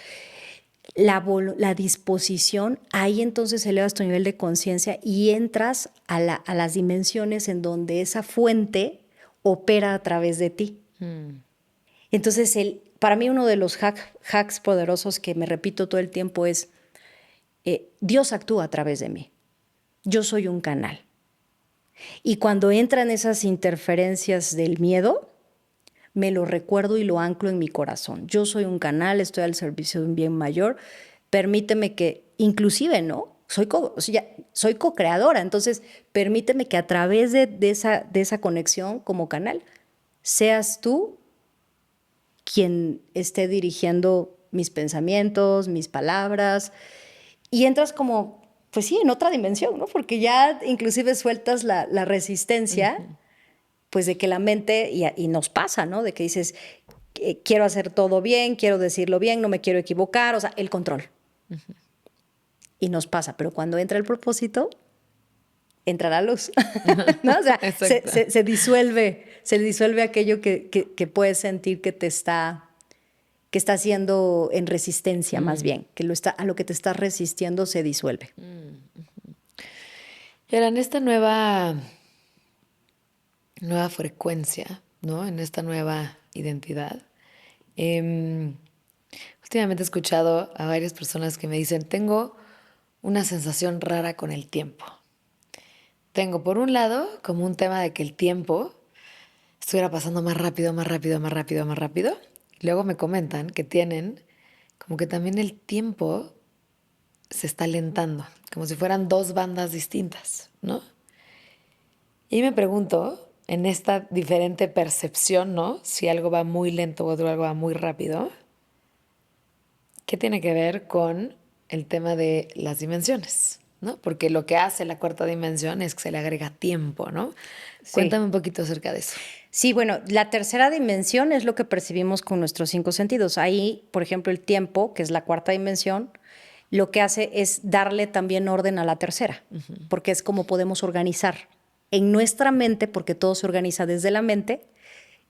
La disposición, ahí entonces elevas tu nivel de conciencia y entras a las dimensiones en donde esa fuente opera a través de ti. Entonces, para mí uno de los hacks poderosos que me repito todo el tiempo es, Dios actúa a través de mí. Yo soy un canal. Y cuando entran esas interferencias del miedo, me lo recuerdo y lo anclo en mi corazón. Yo soy un canal, estoy al servicio de un bien mayor. Permíteme que, inclusive, ¿no? Soy co-creadora, entonces permíteme que a través de esa conexión como canal, seas tú quien esté dirigiendo mis pensamientos, mis palabras, y entras como, pues sí, en otra dimensión, ¿no? Porque ya inclusive sueltas la resistencia, pues de que la mente, y nos pasa, ¿no? De que dices, quiero hacer todo bien, quiero decirlo bien, no me quiero equivocar, o sea, el control. Y nos pasa, pero cuando entra el propósito, entra la luz, ¿no? O sea, se disuelve aquello que puedes sentir que está haciendo en resistencia, más bien, que a lo que te estás resistiendo se disuelve. Y ahora, en esta nueva frecuencia, ¿no? En esta nueva identidad, últimamente he escuchado a varias personas que me dicen, tengo una sensación rara con el tiempo. Tengo por un lado como un tema de que el tiempo estuviera pasando más rápido, más rápido, más rápido, más rápido. Luego me comentan que tienen como que también el tiempo se está alentando, como si fueran dos bandas distintas, ¿no? Y me pregunto, en esta diferente percepción, ¿no? Si algo va muy lento o otro algo va muy rápido, ¿qué tiene que ver con el tema de las dimensiones? ¿No? Porque lo que hace la cuarta dimensión es que se le agrega tiempo, ¿no? Sí. Cuéntame un poquito acerca de eso. Sí, bueno, la tercera dimensión es lo que percibimos con nuestros cinco sentidos. Ahí, por ejemplo, el tiempo, que es la cuarta dimensión, lo que hace es darle también orden a la tercera, porque es como podemos organizar en nuestra mente, porque todo se organiza desde la mente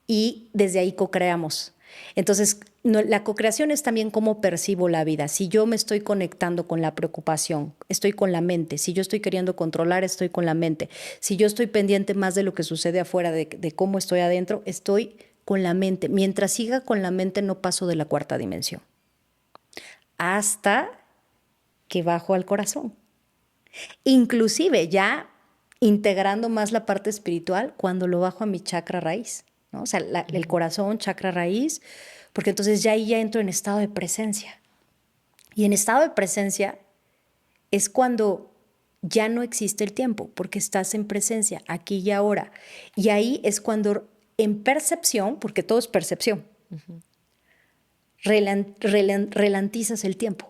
y desde ahí co-creamos. Entonces, la co-creación es también cómo percibo la vida. Si yo me estoy conectando con la preocupación, estoy con la mente. Si yo estoy queriendo controlar, estoy con la mente. Si yo estoy pendiente más de lo que sucede afuera, de cómo estoy adentro, estoy con la mente. Mientras siga con la mente, no paso de la cuarta dimensión. Hasta que bajo al corazón. Inclusive ya integrando más la parte espiritual cuando lo bajo a mi chakra raíz, ¿no? O sea, el corazón, chakra raíz, porque entonces ya ahí ya entro en estado de presencia. Y en estado de presencia es cuando ya no existe el tiempo, porque estás en presencia, aquí y ahora. Y ahí es cuando en percepción, porque todo es percepción, ralentizas el tiempo.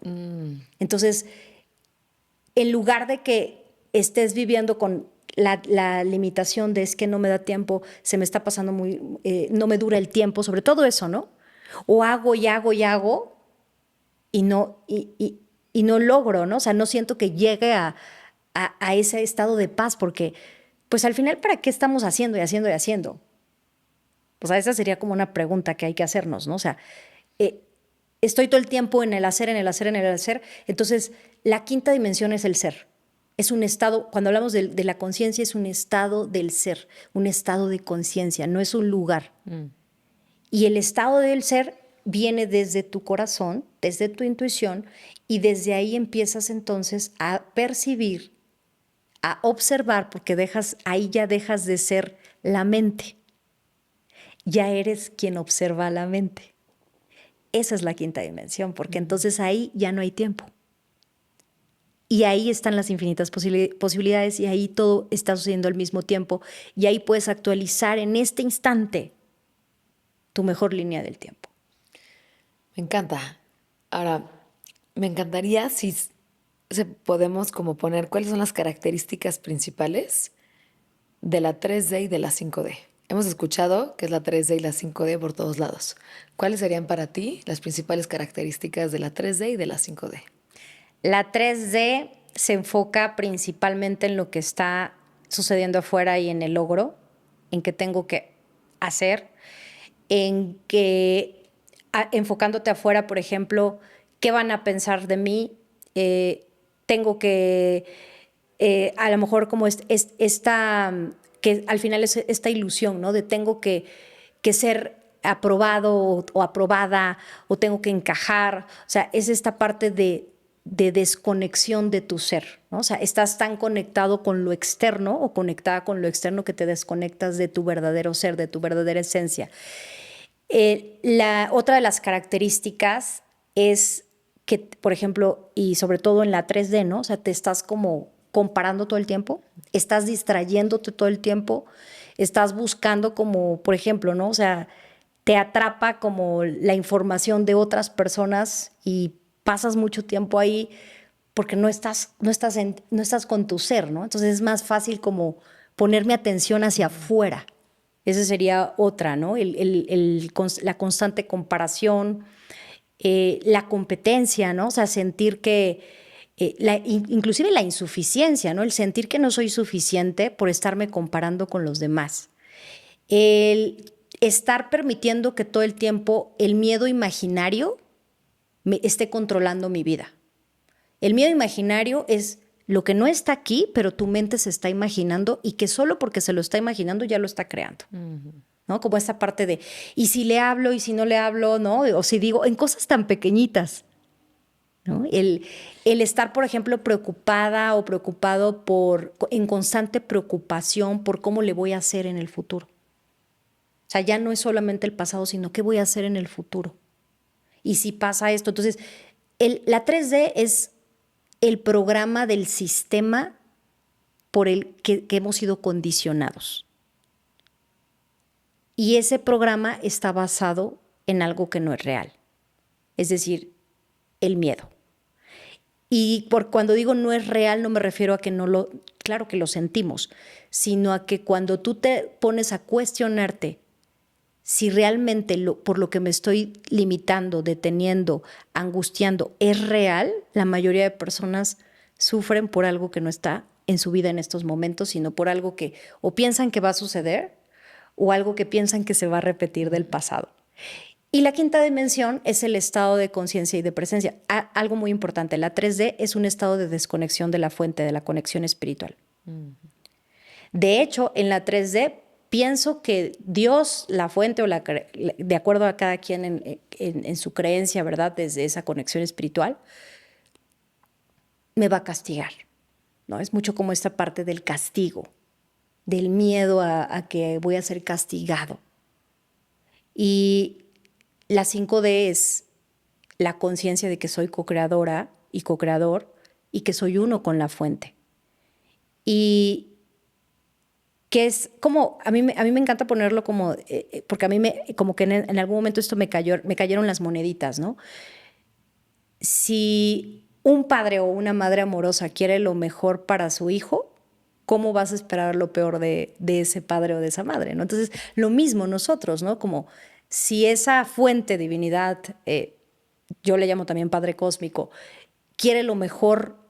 Entonces, en lugar de que estés viviendo con la limitación de es que no me da tiempo, se me está pasando muy, no me dura el tiempo, sobre todo eso, ¿no? O hago y hago y hago y y no logro, ¿no? O sea, no siento que llegue a ese estado de paz, porque pues al final, ¿para qué estamos haciendo y haciendo y haciendo? O sea, esa sería como una pregunta que hay que hacernos, ¿no? O sea, eh, estoy todo el tiempo en el hacer, en el hacer, en el hacer. Entonces, la quinta dimensión es el ser. Es un estado, cuando hablamos de la conciencia, es un estado del ser, un estado de conciencia, no es un lugar. Y el estado del ser viene desde tu corazón, desde tu intuición, y desde ahí empiezas entonces a percibir, a observar, porque ahí ya dejas de ser la mente, ya eres quien observa la mente. Esa es la quinta dimensión, porque entonces ahí ya no hay tiempo. Y ahí están las infinitas posibilidades y ahí todo está sucediendo al mismo tiempo y ahí puedes actualizar en este instante tu mejor línea del tiempo. Me encanta. Ahora, me encantaría si podemos como poner cuáles son las características principales de la 3D y de la 5D. Hemos escuchado que es la 3D y la 5D por todos lados. ¿Cuáles serían para ti las principales características de la 3D y de la 5D? La 3D se enfoca principalmente en lo que está sucediendo afuera y en el logro, en qué tengo que hacer, en que enfocándote afuera, por ejemplo, ¿qué van a pensar de mí? Tengo que, a lo mejor como esta, que al final es esta ilusión, ¿no? De tengo que ser aprobado o aprobada o tengo que encajar. O sea, es esta parte de desconexión de tu ser, ¿no? O sea, estás tan conectado con lo externo o conectada con lo externo que te desconectas de tu verdadero ser, de tu verdadera esencia. La otra de las características es que, por ejemplo, y sobre todo en la 3D, ¿no? O sea, te estás como comparando todo el tiempo, estás distrayéndote todo el tiempo, estás buscando como, por ejemplo, ¿no? O sea, te atrapa como la información de otras personas y pasas mucho tiempo ahí porque no estás con tu ser, ¿no? Entonces es más fácil como poner mi atención hacia afuera. Esa sería otra, ¿no? La constante comparación, la competencia, ¿no? O sea, sentir que, inclusive la insuficiencia, ¿no? El sentir que no soy suficiente por estarme comparando con los demás. El estar permitiendo que todo el tiempo el miedo imaginario me esté controlando mi vida. El miedo imaginario es lo que no está aquí, pero tu mente se está imaginando y que solo porque se lo está imaginando ya lo está creando. ¿No? Como esta parte de, y si le hablo y si no le hablo, ¿no? O si digo, en cosas tan pequeñitas. ¿no? El estar, por ejemplo, preocupada o preocupado en constante preocupación por cómo le voy a hacer en el futuro. O sea, ya no es solamente el pasado, sino qué voy a hacer en el futuro. Y si pasa esto, entonces, la 3D es el programa del sistema por el que hemos sido condicionados. Y ese programa está basado en algo que no es real, es decir, el miedo. Y cuando digo no es real, no me refiero a que claro que lo sentimos, sino a que cuando tú te pones a cuestionarte si realmente por lo que me estoy limitando, deteniendo, angustiando, es real, la mayoría de personas sufren por algo que no está en su vida en estos momentos, sino por algo que o piensan que va a suceder o algo que piensan que se va a repetir del pasado. Y la quinta dimensión es el estado de conciencia y de presencia. Algo muy importante, la 3D es un estado de desconexión de la fuente, de la conexión espiritual. De hecho, en la 3D pienso que Dios, la fuente, de acuerdo a cada quien en su creencia, ¿verdad? Desde esa conexión espiritual, me va a castigar, ¿no? Es mucho como esta parte del castigo, del miedo a que voy a ser castigado. Y la 5D es la conciencia de que soy co-creadora y co-creador y que soy uno con la fuente. Y que es como, a mí me encanta ponerlo como, porque a mí como que en algún momento esto me cayeron las moneditas, ¿no? Si un padre o una madre amorosa quiere lo mejor para su hijo, ¿cómo vas a esperar lo peor de ese padre o de esa madre, ¿no? Entonces, lo mismo nosotros, ¿no? Como si esa fuente, divinidad, yo le llamo también Padre Cósmico, quiere lo mejor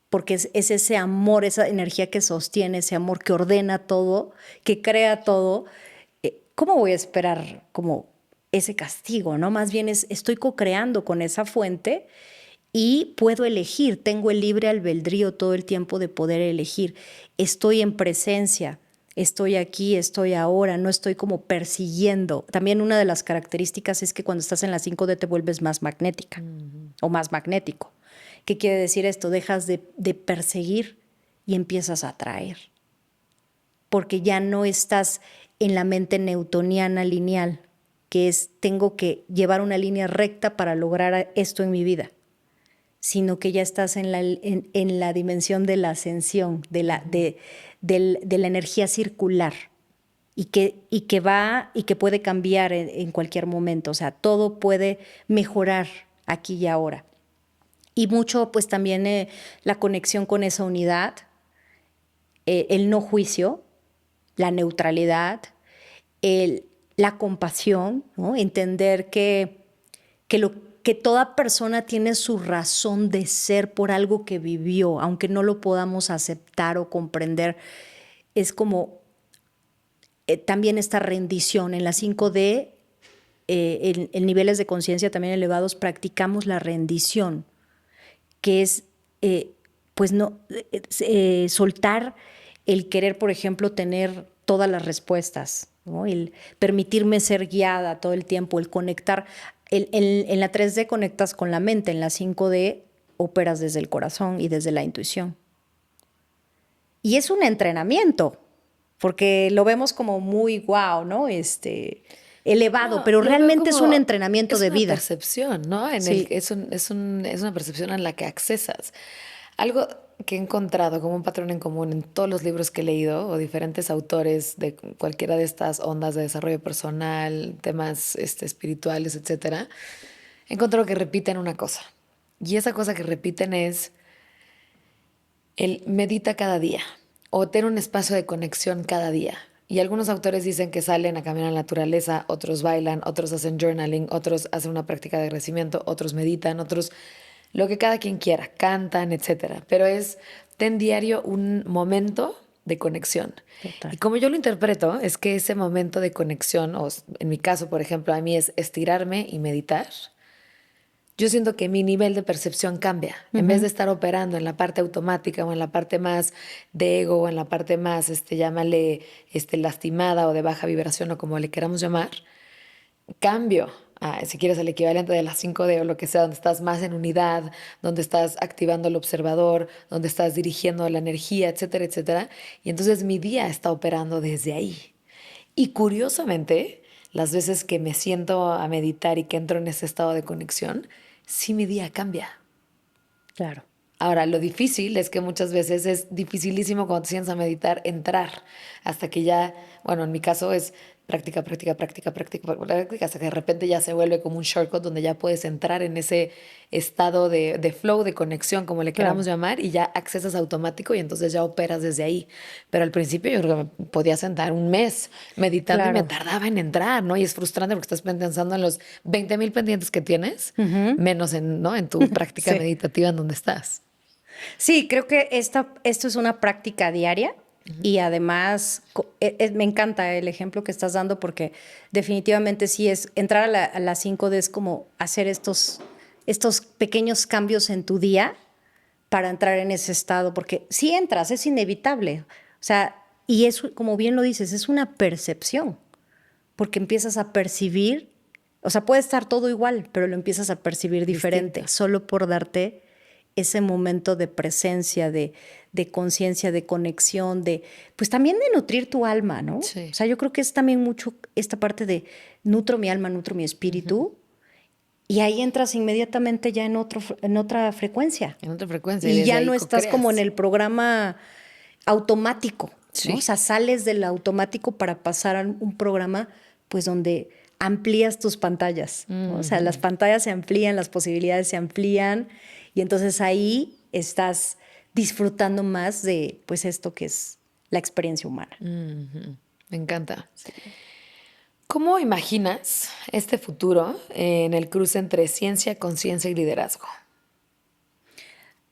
porque es ese amor, esa energía que sostiene, ese amor que ordena todo, que crea todo. ¿Cómo voy a esperar como ese castigo, no? Más bien estoy co-creando con esa fuente y puedo elegir, tengo el libre albedrío todo el tiempo de poder elegir. Estoy en presencia, estoy aquí, estoy ahora, no estoy como persiguiendo. También una de las características es que cuando estás en la 5D te vuelves más magnética o más magnético. ¿Qué quiere decir esto? Dejas de perseguir y empiezas a atraer. Porque ya no estás en la mente newtoniana lineal, que es tengo que llevar una línea recta para lograr esto en mi vida, sino que ya estás en la dimensión de la ascensión, de la energía circular y que puede cambiar en cualquier momento. O sea, todo puede mejorar aquí y ahora. Y mucho, pues también la conexión con esa unidad, el no juicio, la neutralidad, la compasión, ¿no? Entender que toda persona tiene su razón de ser por algo que vivió, aunque no lo podamos aceptar o comprender. Es como también esta rendición. En la 5D, en niveles de conciencia también elevados, practicamos la rendición, que es pues no soltar el querer, por ejemplo, tener todas las respuestas, ¿no? El permitirme ser guiada todo el tiempo, el conectar. En la 3D conectas con la mente, en la 5D operas desde el corazón y desde la intuición. Y es un entrenamiento, porque lo vemos como muy guau, ¿no? Elevado, No, pero lo veo realmente es como- un entrenamiento de vida. Es una percepción, ¿no? Sí. Es una percepción en la que accesas. Algo que he encontrado como un patrón en común en todos los libros que he leído o diferentes autores de cualquiera de estas ondas de desarrollo personal, temas espirituales, etcétera, he encontrado que repiten una cosa. Y esa cosa que repiten es el medita cada día o tener un espacio de conexión cada día. Y algunos autores dicen que salen a caminar en la naturaleza, otros bailan, otros hacen journaling, otros hacen una práctica de agradecimiento, otros meditan, otros lo que cada quien quiera, cantan, etcétera. Pero es ten diario un momento de conexión. Total. Y como yo lo interpreto, es que ese momento de conexión, o en mi caso, por ejemplo, a mí es estirarme y meditar. Yo siento que mi nivel de percepción cambia. En vez de estar operando en la parte automática o en la parte más de ego o en la parte más, llámale, lastimada o de baja vibración o como le queramos llamar, cambio si quieres, el equivalente de la 5D o lo que sea, donde estás más en unidad, donde estás activando el observador, donde estás dirigiendo la energía, etcétera, etcétera. Y entonces mi día está operando desde ahí. Y curiosamente, las veces que me siento a meditar y que entro en ese estado de conexión, sí mi día cambia. Claro. Ahora, lo difícil es que muchas veces es dificilísimo cuando te sientas a meditar entrar, hasta que ya, bueno, en mi caso es práctica, práctica, práctica, práctica, práctica, hasta que de repente ya se vuelve como un shortcut donde ya puedes entrar en ese estado de flow, de conexión, como le queramos Claro. llamar, y ya accesas automático y entonces ya operas desde ahí. Pero al principio yo creo que me podía sentar un mes meditando y me Claro. tardaba en entrar, ¿no? Y es frustrante porque estás pensando en los 20,000 pendientes que tienes, Ujú. menos en, ¿no? En tu práctica Sí. meditativa en donde estás. Sí, creo que esto es una práctica diaria y además me encanta el ejemplo que estás dando porque definitivamente sí es entrar a las 5D es como hacer estos pequeños cambios en tu día para entrar en ese estado, porque si entras, es inevitable. O sea, y eso, como bien lo dices, es una percepción, porque empiezas a percibir, o sea, puede estar todo igual, pero lo empiezas a percibir diferente, Distinto. solo por darte ese momento de presencia, de conciencia, de conexión, pues también de nutrir tu alma, ¿no? Sí. O sea, yo creo que es también mucho esta parte de nutro mi alma, nutro mi espíritu, y ahí entras inmediatamente ya en otra frecuencia. En otra frecuencia y Y desde ya ahí no estás como en co-creas. el programa automático, ¿no? O Sí. sea, sales del automático para pasar a un programa, pues, donde amplías tus pantallas, ¿no? O sea, las pantallas se amplían, las posibilidades se amplían, y entonces ahí estás disfrutando más de, pues, esto que es la experiencia humana. Me encanta. ¿Cómo imaginas este futuro en el cruce entre ciencia, conciencia y liderazgo? ¿Qué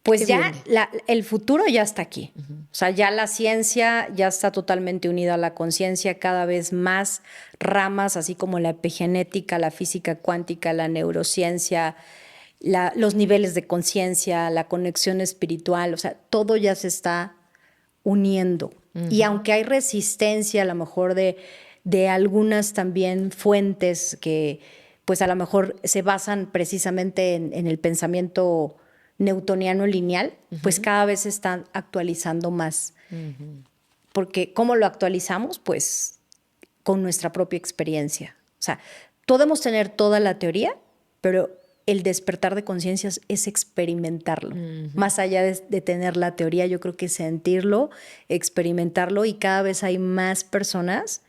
Pues ya viene? el futuro ya está aquí. O sea, ya la ciencia ya está totalmente unida a la conciencia, cada vez más ramas, así como la epigenética, la física cuántica, la neurociencia, los niveles de conciencia, la conexión espiritual, o sea, todo ya se está uniendo. Y aunque hay resistencia a lo mejor de algunas también fuentes que pues a lo mejor se basan precisamente en el pensamiento newtoniano lineal, pues cada vez se están actualizando más. Porque ¿cómo lo actualizamos? Pues con nuestra propia experiencia. O sea, podemos tener toda la teoría, pero el despertar de conciencias es experimentarlo. Más allá de tener la teoría, yo creo que sentirlo, experimentarlo, y cada vez hay más personas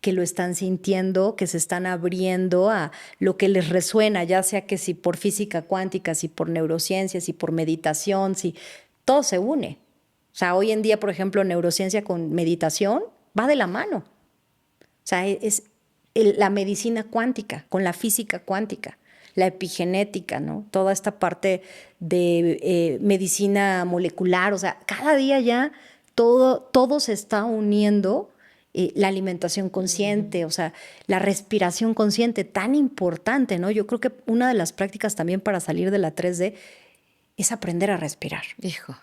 que lo están sintiendo, que se están abriendo a lo que les resuena, ya sea que si por física cuántica, si por neurociencia, si por meditación, si todo se une. O sea, hoy en día, por ejemplo, neurociencia con meditación va de la mano. O sea, es la medicina cuántica, con la física cuántica, la epigenética, ¿no? Toda esta parte de medicina molecular, o sea, cada día ya todo se está uniendo, la alimentación consciente, o sea, la respiración consciente, tan importante, ¿no? Yo creo que una de las prácticas también para salir de la 3D es aprender a respirar. Hijo,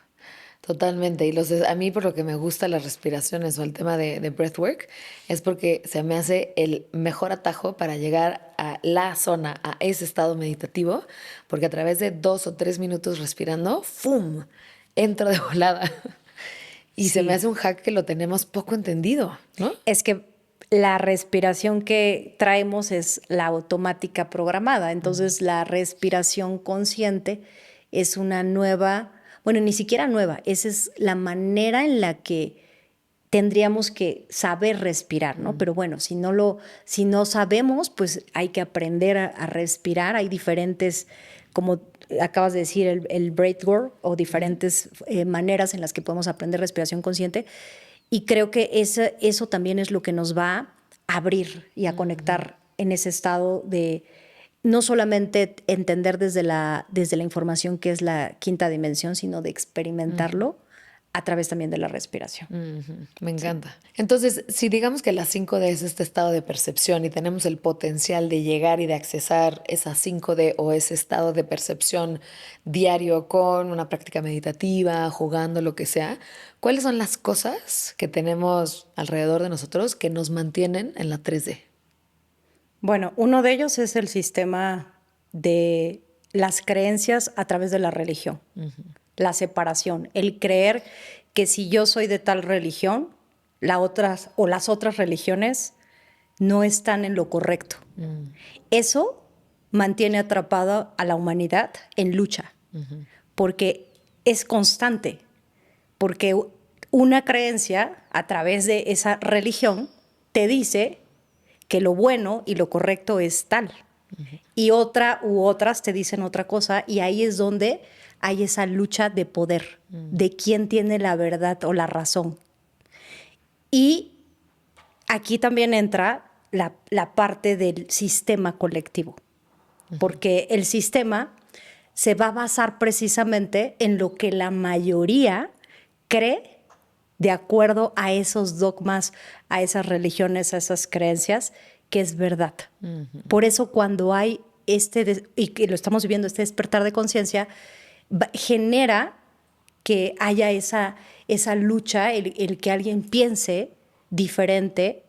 totalmente. Y a mí por lo que me gusta las respiraciones o el tema de breathwork es porque se me hace el mejor atajo para llegar a la zona, a ese estado meditativo, porque a través de 2 o 3 minutos respirando, ¡fum! Entro de volada. Y se me Sí. hace un hack que lo tenemos poco entendido, ¿no? Es que la respiración que traemos es la automática programada. Entonces, la respiración consciente es una nueva, bueno, ni siquiera nueva, esa es la manera en la que tendríamos que saber respirar, ¿no? Pero bueno, si no sabemos, pues hay que aprender a respirar. Hay diferentes, como acabas de decir, el breathwork o diferentes maneras en las que podemos aprender respiración consciente. Y creo que eso también es lo que nos va a abrir y a conectar en ese estado de no solamente entender desde la información que es la quinta dimensión, sino de experimentarlo a través también de la respiración. Me encanta. Entonces, si digamos que la 5D es este estado de percepción y tenemos el potencial de llegar y de accesar esa 5D o ese estado de percepción diario con una práctica meditativa, jugando, lo que sea, ¿cuáles son las cosas que tenemos alrededor de nosotros que nos mantienen en la 3D? Bueno, uno de ellos es el sistema de las creencias a través de la religión, la separación, el creer que si yo soy de tal religión, las otras religiones no están en lo correcto. Eso mantiene atrapada a la humanidad en lucha, porque es constante, porque una creencia a través de esa religión te dice que lo bueno y lo correcto es tal. Y otra u otras te dicen otra cosa, y ahí es donde hay esa lucha de poder, de quién tiene la verdad o la razón. Y aquí también entra la parte del sistema colectivo, porque el sistema se va a basar precisamente en lo que la mayoría cree de acuerdo a esos dogmas, a esas religiones, a esas creencias, que es verdad. Por eso cuando hay y que lo estamos viviendo, este despertar de conciencia, genera que haya esa lucha, el que alguien piense diferente,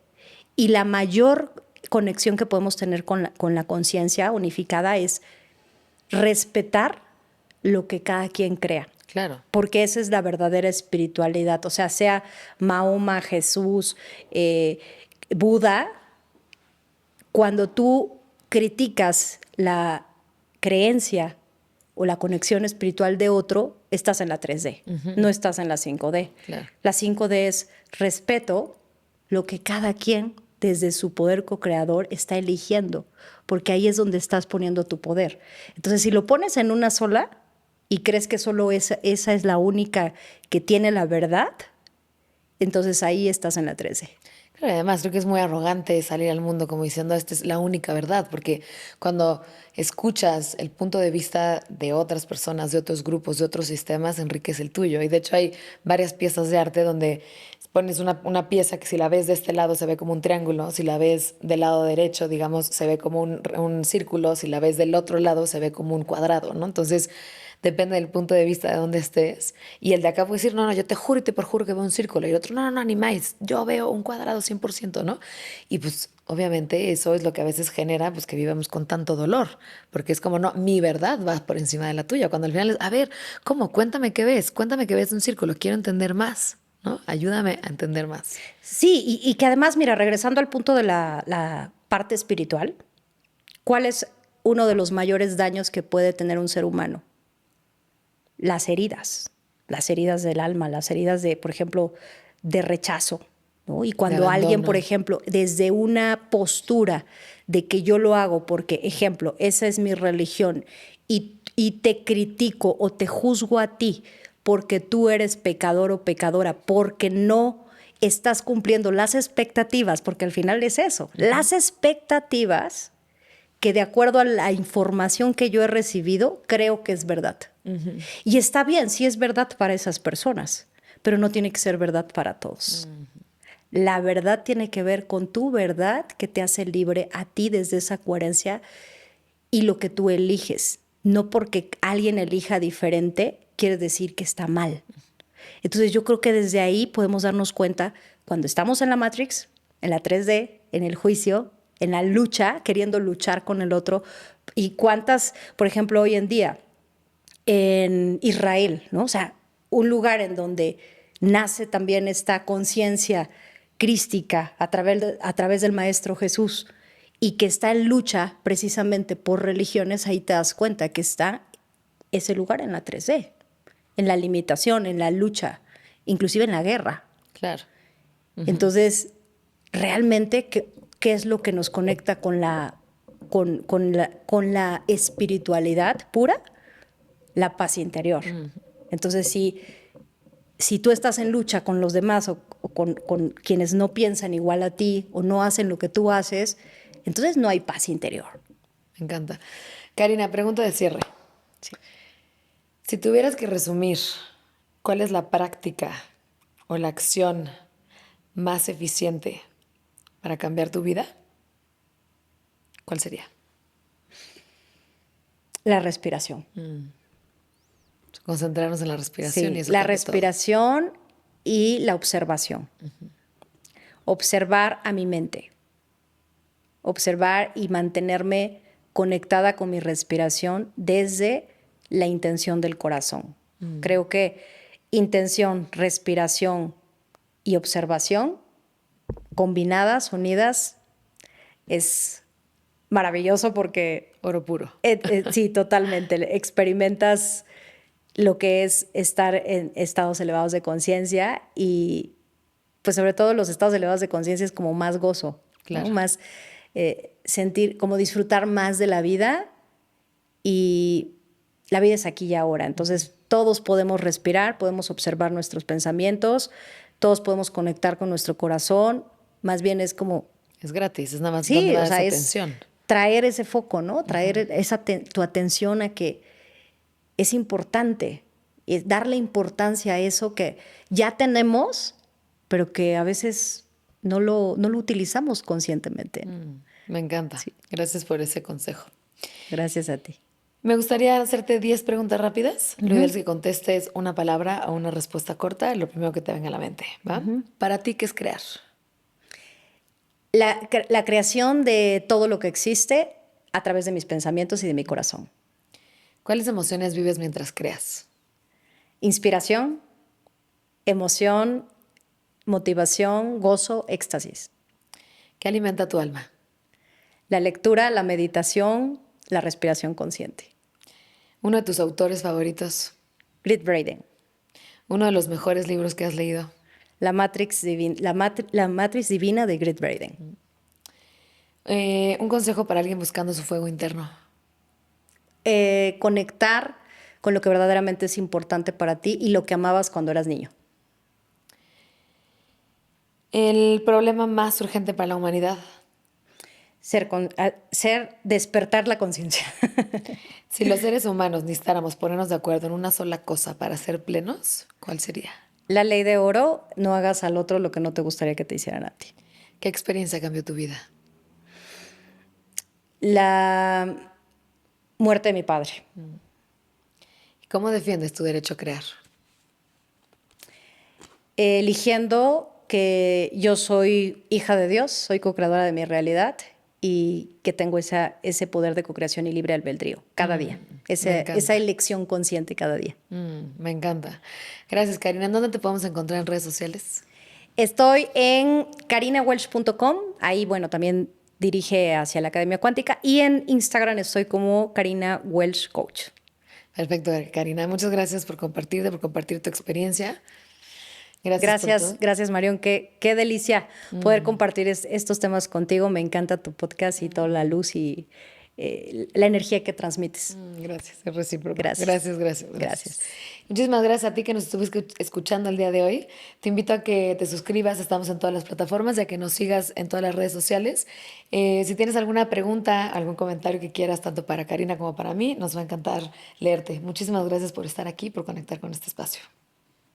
y la mayor conexión que podemos tener con la conciencia unificada es respetar lo que cada quien crea. Claro. Porque esa es la verdadera espiritualidad. O sea Mahoma, Jesús, Buda, cuando tú criticas la creencia o la conexión espiritual de otro, estás en la 3D, no estás en la 5D. Claro. La 5D es respeto lo que cada quien desde su poder co-creador está eligiendo, porque ahí es donde estás poniendo tu poder. Entonces, si lo pones en una sola y crees que solo esa es la única que tiene la verdad, entonces ahí estás en la 13. Claro, además creo que es muy arrogante salir al mundo como diciendo esta es la única verdad, porque cuando escuchas el punto de vista de otras personas, de otros grupos, de otros sistemas, enriquece el tuyo. Y de hecho hay varias piezas de arte donde pones una pieza que si la ves de este lado se ve como un triángulo, si la ves del lado derecho, digamos, se ve como un círculo, si la ves del otro lado se ve como un cuadrado, ¿no? Entonces depende del punto de vista de dónde estés. Y el de acá puede decir, no, yo te juro y te perjuro que veo un círculo. Y el otro, no, ni más, yo veo un cuadrado 100%, ¿no? Y pues obviamente eso es lo que a veces genera pues que vivamos con tanto dolor, porque es como, no, mi verdad va por encima de la tuya, cuando al final es, a ver, ¿cómo? Cuéntame que ves un círculo, quiero entender más, ¿no? Ayúdame a entender más. Sí, y que además, mira, regresando al punto de la parte espiritual, ¿cuál es uno de los mayores daños que puede tener un ser humano? Las heridas del alma, las heridas de, por ejemplo, de rechazo, ¿no? Y cuando alguien, por ejemplo, desde una postura de que yo lo hago porque, ejemplo, esa es mi religión y te critico o te juzgo a ti porque tú eres pecador o pecadora, porque no estás cumpliendo las expectativas, porque al final es eso, las expectativas que de acuerdo a la información que yo he recibido, creo que es verdad. Y está bien, sí es verdad para esas personas, pero no tiene que ser verdad para todos. La verdad tiene que ver con tu verdad que te hace libre a ti desde esa coherencia y lo que tú eliges. No porque alguien elija diferente quiere decir que está mal. Entonces yo creo que desde ahí podemos darnos cuenta cuando estamos en la Matrix, en la 3D, en el juicio, en la lucha, queriendo luchar con el otro. Y cuántas, por ejemplo, hoy en día, en Israel, ¿no? O sea, un lugar en donde nace también esta conciencia crística a través del Maestro Jesús y que está en lucha precisamente por religiones, ahí te das cuenta que está ese lugar en la 3D, en la limitación, en la lucha, inclusive en la guerra. Claro. Entonces, realmente, ¿qué es lo que nos conecta con la espiritualidad pura? La paz interior. Entonces, si tú estás en lucha con los demás o con quienes no piensan igual a ti o no hacen lo que tú haces, entonces no hay paz interior. Me encanta. Karina, pregunta de cierre. Sí. Si tuvieras que resumir, ¿cuál es la práctica o la acción más eficiente para cambiar tu vida? ¿Cuál sería? La respiración. Concentrarnos en la respiración Sí, y eso la cambia todo. respiración y la observación. Observar a mi mente. observar y mantenerme conectada con mi respiración desde la intención del corazón. Creo que intención, respiración y observación combinadas, unidas, es maravilloso porque... Oro puro. Sí, totalmente. Experimentas lo que es estar en estados elevados de conciencia y pues sobre todo los estados elevados de conciencia es como más gozo, claro. ¿no? Más sentir, como disfrutar más de la vida y la vida es aquí y ahora. Entonces todos podemos respirar, podemos observar nuestros pensamientos, todos podemos conectar con nuestro corazón. Más bien es como... Es gratis, es nada más sí, donde va o sea, esa atención. Traer ese foco, ¿no? Traer tu atención a que es importante, y darle importancia a eso que ya tenemos, pero que a veces no lo utilizamos conscientemente. Me encanta. Sí. Gracias por ese consejo. Gracias a ti. Me gustaría hacerte 10 preguntas rápidas. Lo ideal es que contestes una palabra o una respuesta corta, lo primero que te venga a la mente, ¿va? Para ti, ¿qué es crear? La creación de todo lo que existe a través de mis pensamientos y de mi corazón. ¿Cuáles emociones vives mientras creas? Inspiración, emoción, motivación, gozo, éxtasis. ¿Qué alimenta tu alma? La lectura, la meditación, la respiración consciente. ¿Uno de tus autores favoritos? Grit Braden. ¿Uno de los mejores libros que has leído? La Matrix Divina de Grit Braden. Un consejo para alguien buscando su fuego interno. Conectar con lo que verdaderamente es importante para ti y lo que amabas cuando eras niño. El problema más urgente para la humanidad. Despertar la conciencia. Si los seres humanos necesitáramos ponernos de acuerdo en una sola cosa para ser plenos, ¿cuál sería? La ley de oro, no hagas al otro lo que no te gustaría que te hicieran a ti. ¿Qué experiencia cambió tu vida? La muerte de mi padre. ¿Cómo defiendes tu derecho a crear? Eligiendo que yo soy hija de Dios, soy co-creadora de mi realidad y que tengo ese poder de co-creación y libre albedrío cada día. Esa elección consciente cada día. Me encanta. Gracias, Karina. ¿En dónde te podemos encontrar en redes sociales? Estoy en karinawelch.com. Ahí, bueno, también dirige hacia la Academia Cuántica. Y en Instagram estoy como Karina Welch Coach. Perfecto, Karina. Muchas gracias por compartir tu experiencia. Gracias, Marión. Qué delicia poder compartir estos temas contigo. Me encanta tu podcast y toda la luz y la energía que transmites. Gracias, es recíproco. Gracias. Muchísimas gracias a ti que nos estuviste escuchando el día de hoy. Te invito a que te suscribas, estamos en todas las plataformas, y a que nos sigas en todas las redes sociales. Si tienes alguna pregunta, algún comentario que quieras, tanto para Karina como para mí, nos va a encantar leerte. Muchísimas gracias por estar aquí, por conectar con este espacio.